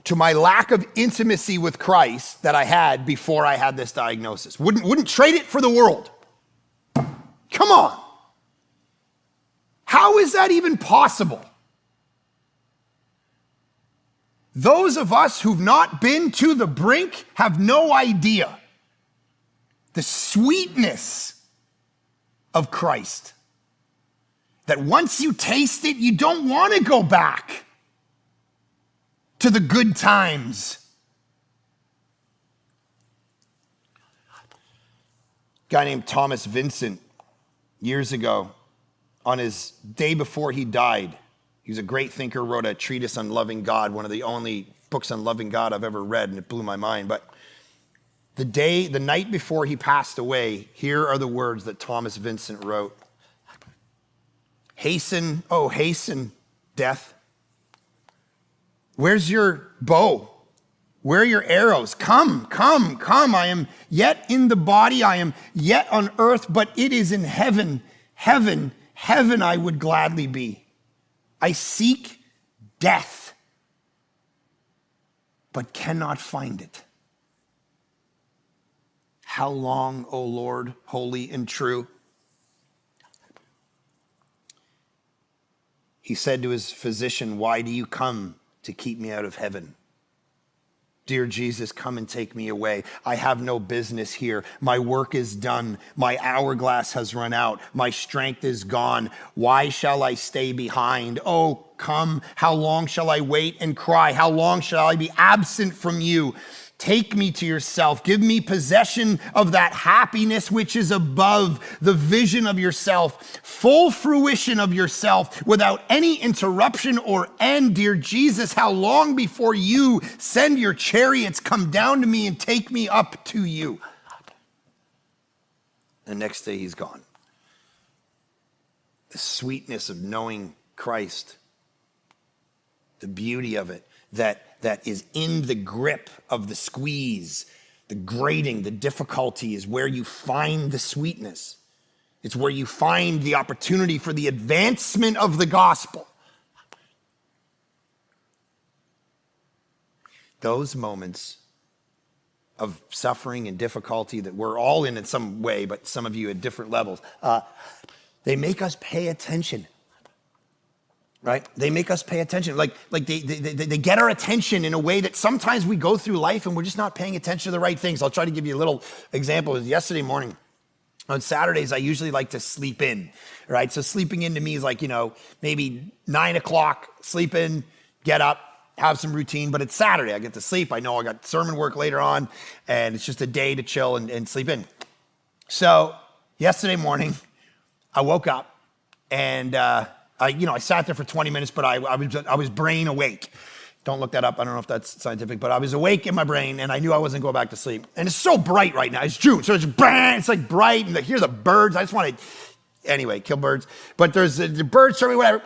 to my lack of intimacy with Christ that I had before I had this diagnosis. Wouldn't trade it for the world. Come on. How is that even possible? Those of us who've not been to the brink have no idea the sweetness of Christ. That once you taste it, you don't want to go back to the good times. A guy named Thomas Vincent, years ago, on his day before he died, he was a great thinker, wrote a treatise on loving God, one of the only books on loving God I've ever read, and it blew my mind. But the night before he passed away, here are the words that Thomas Vincent wrote. Hasten, oh hasten, death. Where's your bow? Where are your arrows? Come, come, come. I am yet in the body. I am yet on earth, but it is in heaven. Heaven, heaven I would gladly be. I seek death, but cannot find it. How long, O Lord, holy and true? He said to his physician, why do you come to keep me out of heaven? Dear Jesus, come and take me away. I have no business here. My work is done. My hourglass has run out. My strength is gone. Why shall I stay behind? Oh, come. How long shall I wait and cry? How long shall I be absent from you? Take me to yourself. Give me possession of that happiness which is above, the vision of yourself, full fruition of yourself without any interruption or end. Dear Jesus, how long before you send your chariots come down to me and take me up to you? The next day he's gone. The sweetness of knowing Christ, the beauty of it, that is in the grip of the squeeze, the grating, the difficulty is where you find the sweetness. It's where you find the opportunity for the advancement of the gospel. Those moments of suffering and difficulty that we're all in some way, but some of you at different levels, they make us pay attention. Right? They make us pay attention. Like they get our attention in a way that sometimes we go through life and we're just not paying attention to the right things. I'll try to give you a little example. It was yesterday morning. On Saturdays, I usually like to sleep in, right? So sleeping in to me is like, maybe 9 o'clock, sleep in, get up, have some routine, but it's Saturday. I get to sleep. I know I got sermon work later on, and it's just a day to chill and sleep in. So yesterday morning, I woke up and, I sat there for 20 minutes, but I was brain awake. Don't look that up. I don't know if that's scientific, but I was awake in my brain, and I knew I wasn't going back to sleep. And it's so bright right now. It's June, so it's like bright, and hear the birds. I just want to, anyway, kill birds. But there's the birds chirping, whatever.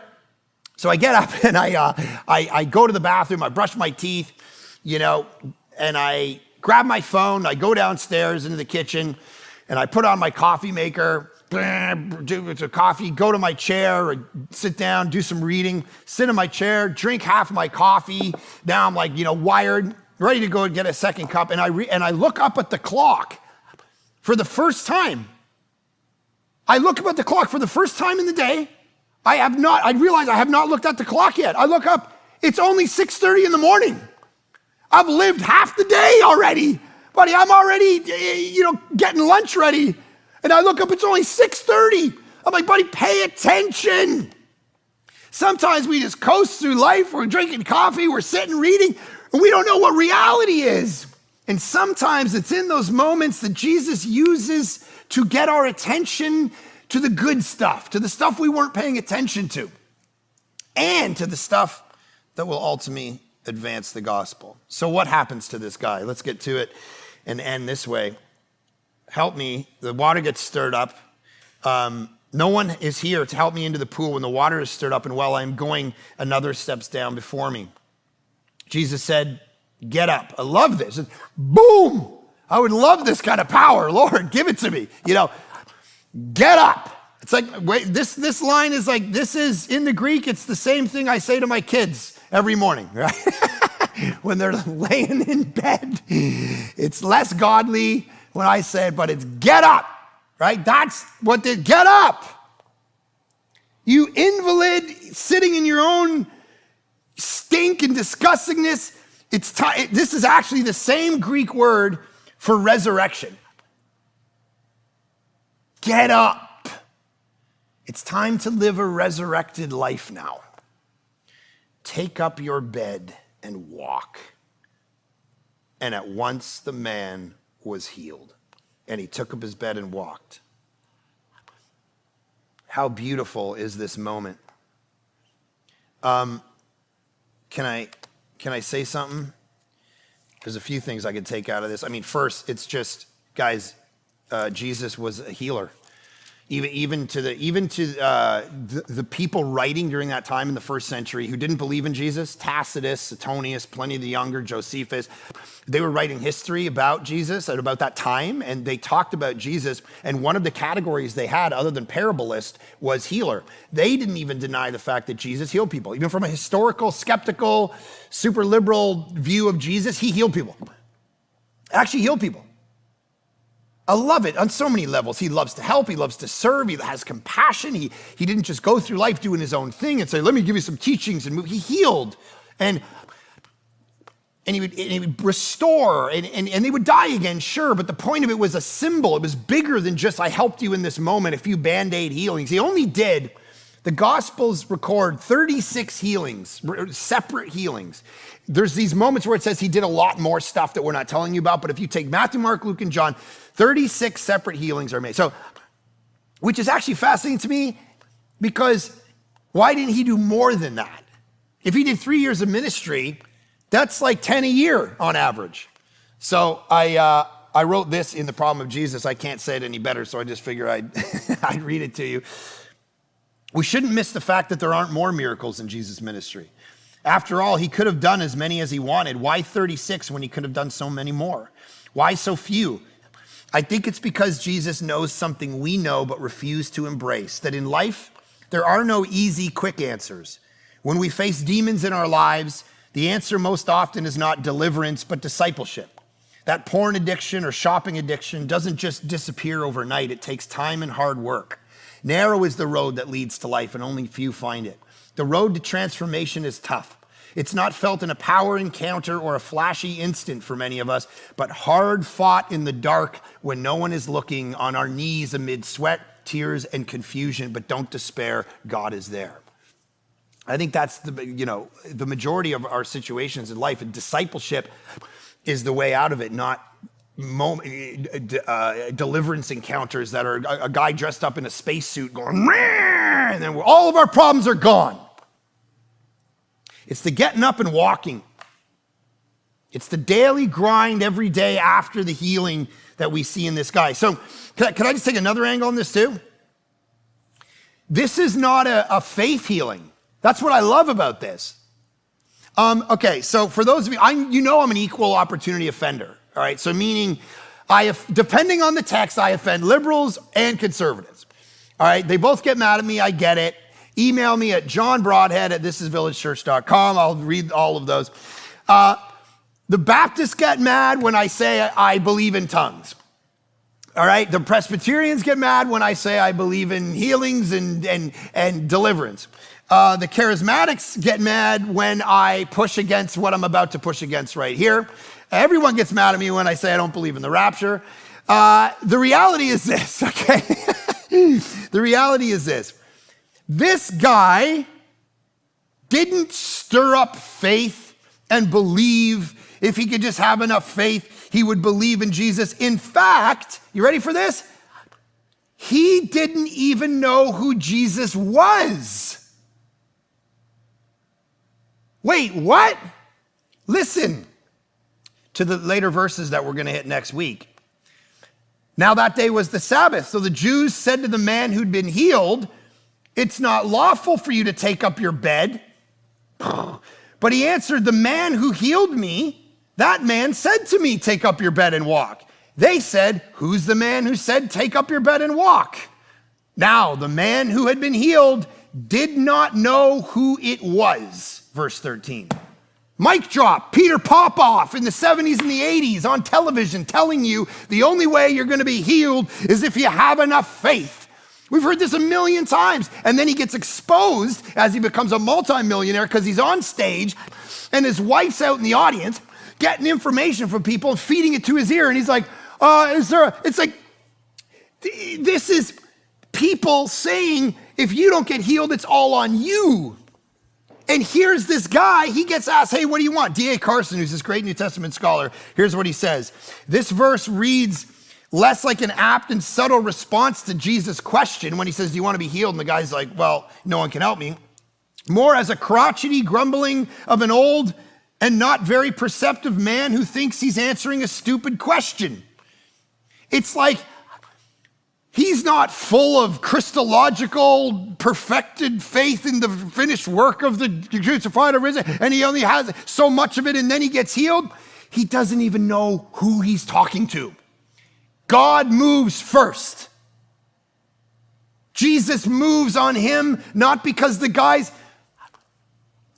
So I get up, and I go to the bathroom. I brush my teeth, and I grab my phone. I go downstairs into the kitchen, and I put on my coffee maker. Do a coffee, go to my chair, or sit down, do some reading, sit in my chair, drink half my coffee. Now I'm like, wired, ready to go and get a second cup. And I look up at the clock for the first time. I look up at the clock for the first time in the day. I realize I have not looked at the clock yet. I look up, it's only 6:30 in the morning. I've lived half the day already. Buddy, I'm already, getting lunch ready. And I look up, it's only 6:30. I'm like, buddy, pay attention. Sometimes we just coast through life. We're drinking coffee, we're sitting reading, and we don't know what reality is. And sometimes it's in those moments that Jesus uses to get our attention to the good stuff, to the stuff we weren't paying attention to, and to the stuff that will ultimately advance the gospel. So what happens to this guy? Let's get to it and end this way. Help me. The water gets stirred up. No one is here to help me into the pool when the water is stirred up, and while I'm going, another steps down before me. Jesus said, get up. I love this. Boom. I would love this kind of power. Lord, give it to me. Get up. It's like, wait, this line is like, this is in the Greek. It's the same thing I say to my kids every morning, right? when they're laying in bed. It's less godly when I say it, but it's get up, right? That's what they get up. You invalid sitting in your own stink and disgustingness. It's time. This is actually the same Greek word for resurrection. Get up. It's time to live a resurrected life now. Take up your bed and walk. And at once the man was healed. And he took up his bed and walked. How beautiful is this moment? Can I say something? There's a few things I could take out of this. I mean, first, it's just, guys, Jesus was a healer. Even to the people writing during that time in the first century who didn't believe in Jesus, Tacitus, Suetonius, Pliny the Younger, Josephus, they were writing history about Jesus at about that time, and they talked about Jesus, and one of the categories they had, other than parabolist, was healer. They didn't even deny the fact that Jesus healed people. Even from a historical, skeptical, super liberal view of Jesus, he healed people. Actually healed people. I love it on so many levels. He loves to help. He loves to serve. He has compassion. He didn't just go through life doing his own thing and say, let me give you some teachings and move. He healed. And he would restore and they would die again, sure. But the point of it was a symbol. It was bigger than just, I helped you in this moment, a few Band-Aid healings. He only did, the Gospels record 36 healings, separate healings. There's these moments where it says he did a lot more stuff that we're not telling you about. But if you take Matthew, Mark, Luke, and John, 36 separate healings are made. So, which is actually fascinating to me because why didn't he do more than that? If he did 3 years of ministry, that's like 10 a year on average. So I wrote this in The Problem of Jesus. I can't say it any better, so I just figure I'd read it to you. We shouldn't miss the fact that there aren't more miracles in Jesus' ministry. After all, he could have done as many as he wanted. Why 36 when he could have done so many more? Why so few? I think it's because Jesus knows something we know but refuse to embrace, that in life, there are no easy, quick answers. When we face demons in our lives, the answer most often is not deliverance, but discipleship. That porn addiction or shopping addiction doesn't just disappear overnight. It takes time and hard work. Narrow is the road that leads to life, and only few find it. The road to transformation is tough. It's not felt in a power encounter or a flashy instant for many of us, but hard fought in the dark when no one is looking, on our knees amid sweat, tears, and confusion. But don't despair, God is there. I think that's the majority of our situations in life, and discipleship is the way out of it, not deliverance encounters that are a guy dressed up in a spacesuit going, Rah! And then all of our problems are gone. It's the getting up and walking. It's the daily grind every day after the healing that we see in this guy. So can I just take another angle on this too? This is not a faith healing. That's what I love about this. Okay, so for those of you, I'm an equal opportunity offender. All right, so meaning depending on the text, I offend liberals and conservatives. All right, they both get mad at me. I get it. Email me at johnbroadhead@thisisvillagechurch.com. I'll read all of those. The Baptists get mad when I say I believe in tongues. All right, the Presbyterians get mad when I say I believe in healings and deliverance. The Charismatics get mad when I push against what I'm about to push against right here. Everyone gets mad at me when I say I don't believe in the rapture. The reality is this, okay? The reality is this. This guy didn't stir up faith and believe if he could just have enough faith, he would believe in Jesus. In fact, you ready for this? He didn't even know who Jesus was. Wait, what? Listen to the later verses that we're going to hit next week. Now that day was the Sabbath. So the Jews said to the man who'd been healed, "It's not lawful for you to take up your bed." But he answered, "The man who healed me, that man said to me, 'Take up your bed and walk.'" They said, "Who's the man who said, 'Take up your bed and walk'?" Now the man who had been healed did not know who it was. Verse 13. Mic drop, Peter Popoff in the 70s and the 80s on television telling you the only way you're going to be healed is if you have enough faith. We've heard this a million times. And then he gets exposed as he becomes a multimillionaire because he's on stage and his wife's out in the audience getting information from people and feeding it to his ear. And he's like, it's like, this is people saying, if you don't get healed, it's all on you. And here's this guy, he gets asked, hey, what do you want? D.A. Carson, who's this great New Testament scholar, here's what he says. This verse reads less like an apt and subtle response to Jesus' question when he says, do you want to be healed? And the guy's like, well, no one can help me. More as a crotchety grumbling of an old and not very perceptive man who thinks he's answering a stupid question. It's like, he's not full of Christological, perfected faith in the finished work of the crucified and risen, and he only has so much of it, and then he gets healed. He doesn't even know who he's talking to. God moves first. Jesus moves on him, not because the guy's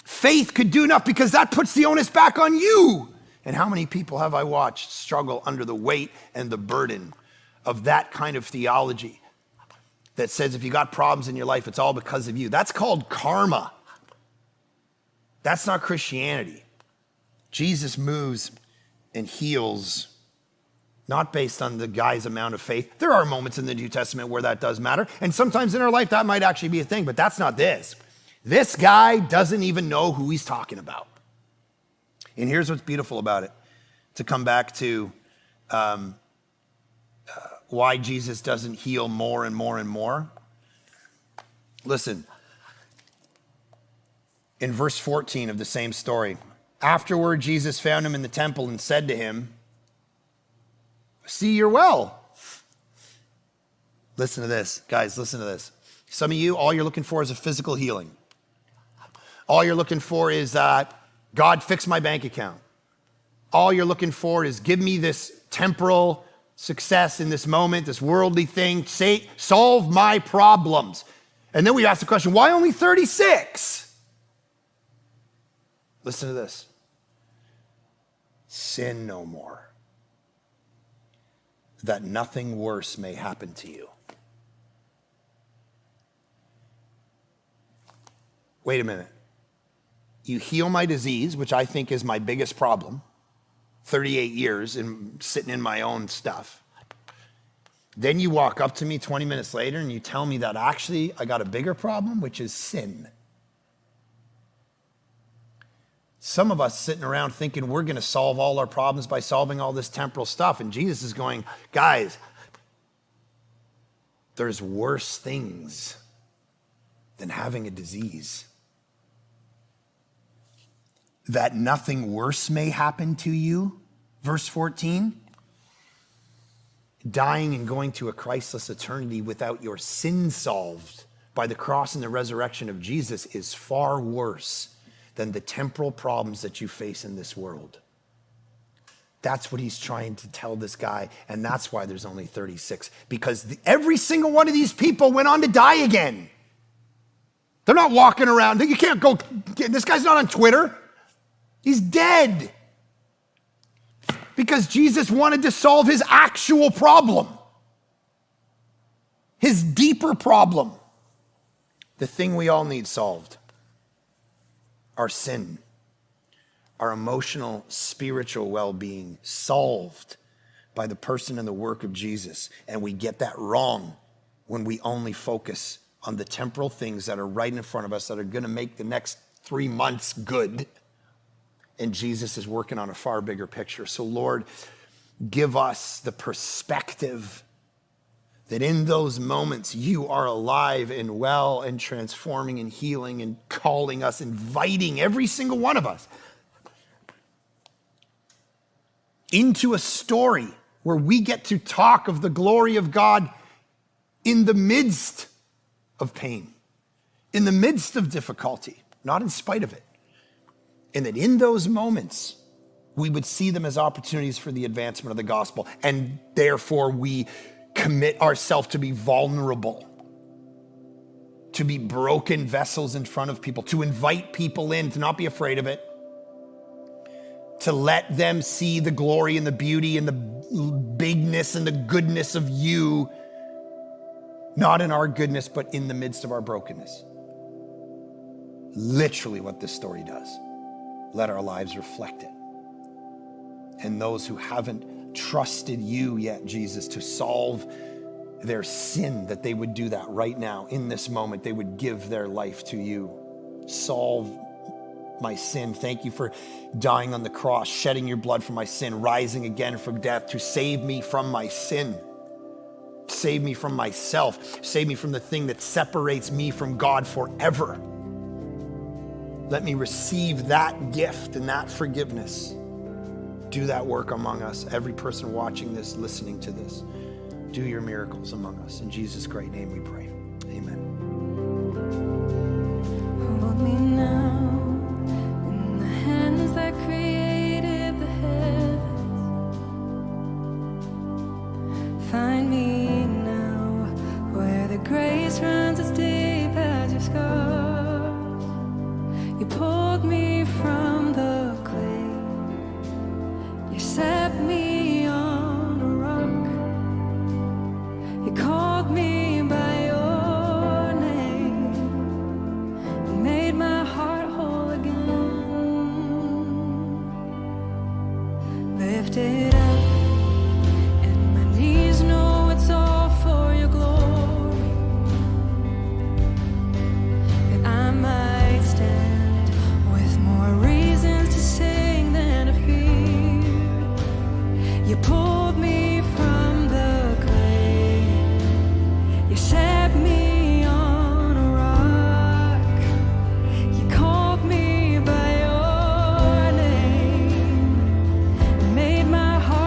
faith could do enough, because that puts the onus back on you. And how many people have I watched struggle under the weight and the burden of that kind of theology that says if you got problems in your life, it's all because of you. That's called karma. That's not Christianity. Jesus moves and heals, not based on the guy's amount of faith. There are moments in the New Testament where that does matter, and sometimes in our life that might actually be a thing, but that's not this. This guy doesn't even know who he's talking about. And here's what's beautiful about it, to come back to why Jesus doesn't heal more and more and more. Listen, in verse 14 of the same story, afterward Jesus found him in the temple and said to him, see, you're well. Listen to this, guys, listen to this. Some of you, all you're looking for is a physical healing. All you're looking for is God, fix my bank account. All you're looking for is give me this temporal success in this moment, this worldly thing, solve my problems. And then we ask the question, why only 36? Listen to this. Sin no more, that nothing worse may happen to you. Wait a minute. You heal my disease, which I think is my biggest problem, 38 years and sitting in my own stuff. Then you walk up to me 20 minutes later and you tell me that actually I got a bigger problem, which is sin. Some of us sitting around thinking we're going to solve all our problems by solving all this temporal stuff. And Jesus is going, guys, there's worse things than having a disease. That nothing worse may happen to you, verse 14. Dying and going to a Christless eternity without your sin solved by the cross and the resurrection of Jesus is far worse than the temporal problems that you face in this world. That's what he's trying to tell this guy, and that's why there's only 36, because every single one of these people went on to die again. They're not walking around. You can't go, this guy's not on Twitter. He's dead. Because Jesus wanted to solve his actual problem, his deeper problem, the thing we all need solved, our sin, our emotional, spiritual well-being solved by the person and the work of Jesus. And we get that wrong when we only focus on the temporal things that are right in front of us that are going to make the next 3 months good. And Jesus is working on a far bigger picture. So Lord, give us the perspective that in those moments you are alive and well and transforming and healing and calling us, inviting every single one of us into a story where we get to talk of the glory of God in the midst of pain, in the midst of difficulty, not in spite of it. And that in those moments, we would see them as opportunities for the advancement of the gospel. And therefore, we commit ourselves to be vulnerable, to be broken vessels in front of people, to invite people in, to not be afraid of it, to let them see the glory and the beauty and the bigness and the goodness of you, not in our goodness, but in the midst of our brokenness. Literally what this story does. Let our lives reflect it. And those who haven't trusted you yet, Jesus, to solve their sin, that they would do that right now in this moment. They would give their life to you. Solve my sin. Thank you for dying on the cross, shedding your blood for my sin, rising again from death to save me from my sin. Save me from myself. Save me from the thing that separates me from God forever. Let me receive that gift and that forgiveness. Do that work among us. Every person watching this, listening to this, do your miracles among us. In Jesus' great name we pray. Amen. Hold me now in the hands that created the heavens. Find me now where the grace runs as deep as your scars. You pulled me from the clay. You set me on a rock. You called me by your name and made my heart whole again. Lifted up, and my knees know it's all for your glory. That I might stand with more reasons to sing than to fear. You pulled me from the clay. You set me on a rock. You called me by your name and made my heart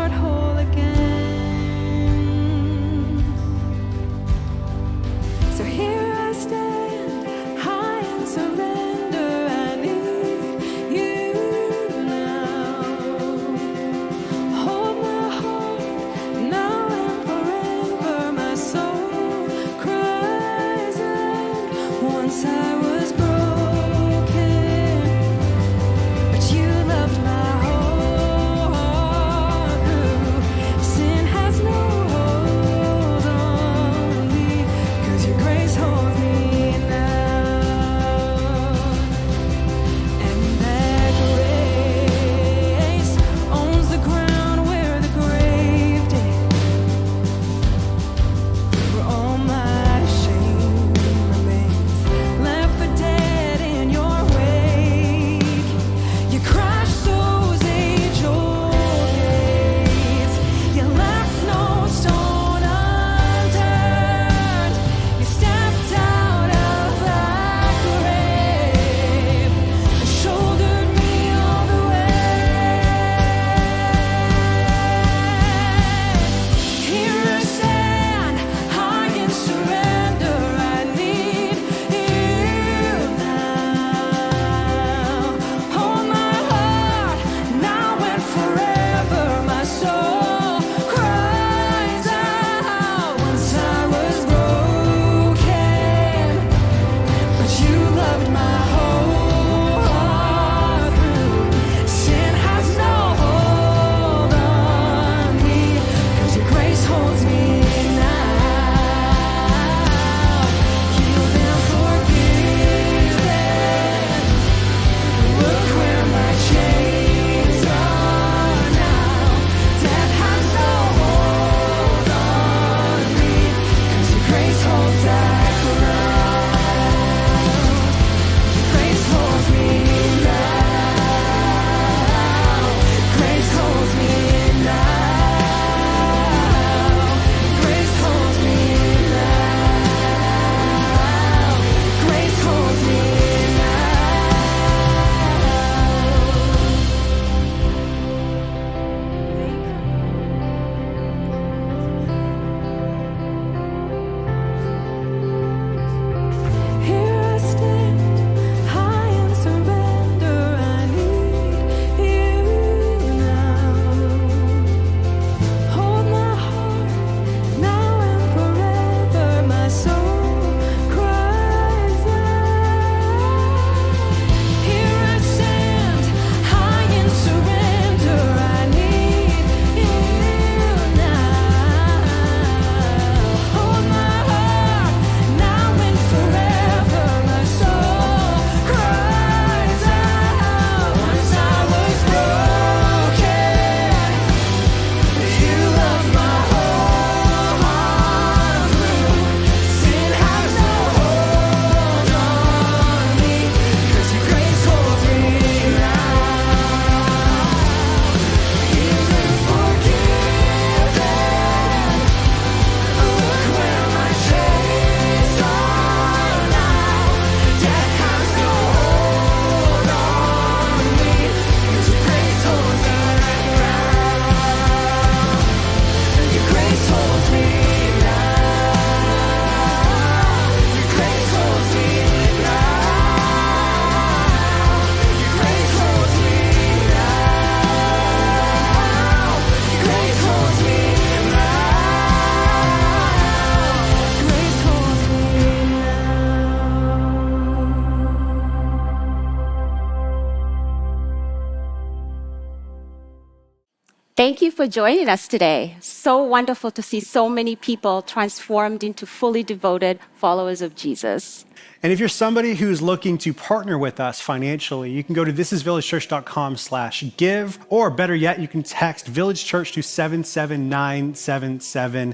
Thank you for joining us today. So wonderful to see so many people transformed into fully devoted followers of Jesus. And if you're somebody who's looking to partner with us financially, you can go to thisisvillagechurch.com/give, or better yet, you can text Village Church to 77977.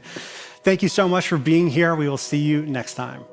Thank you so much for being here. We will see you next time.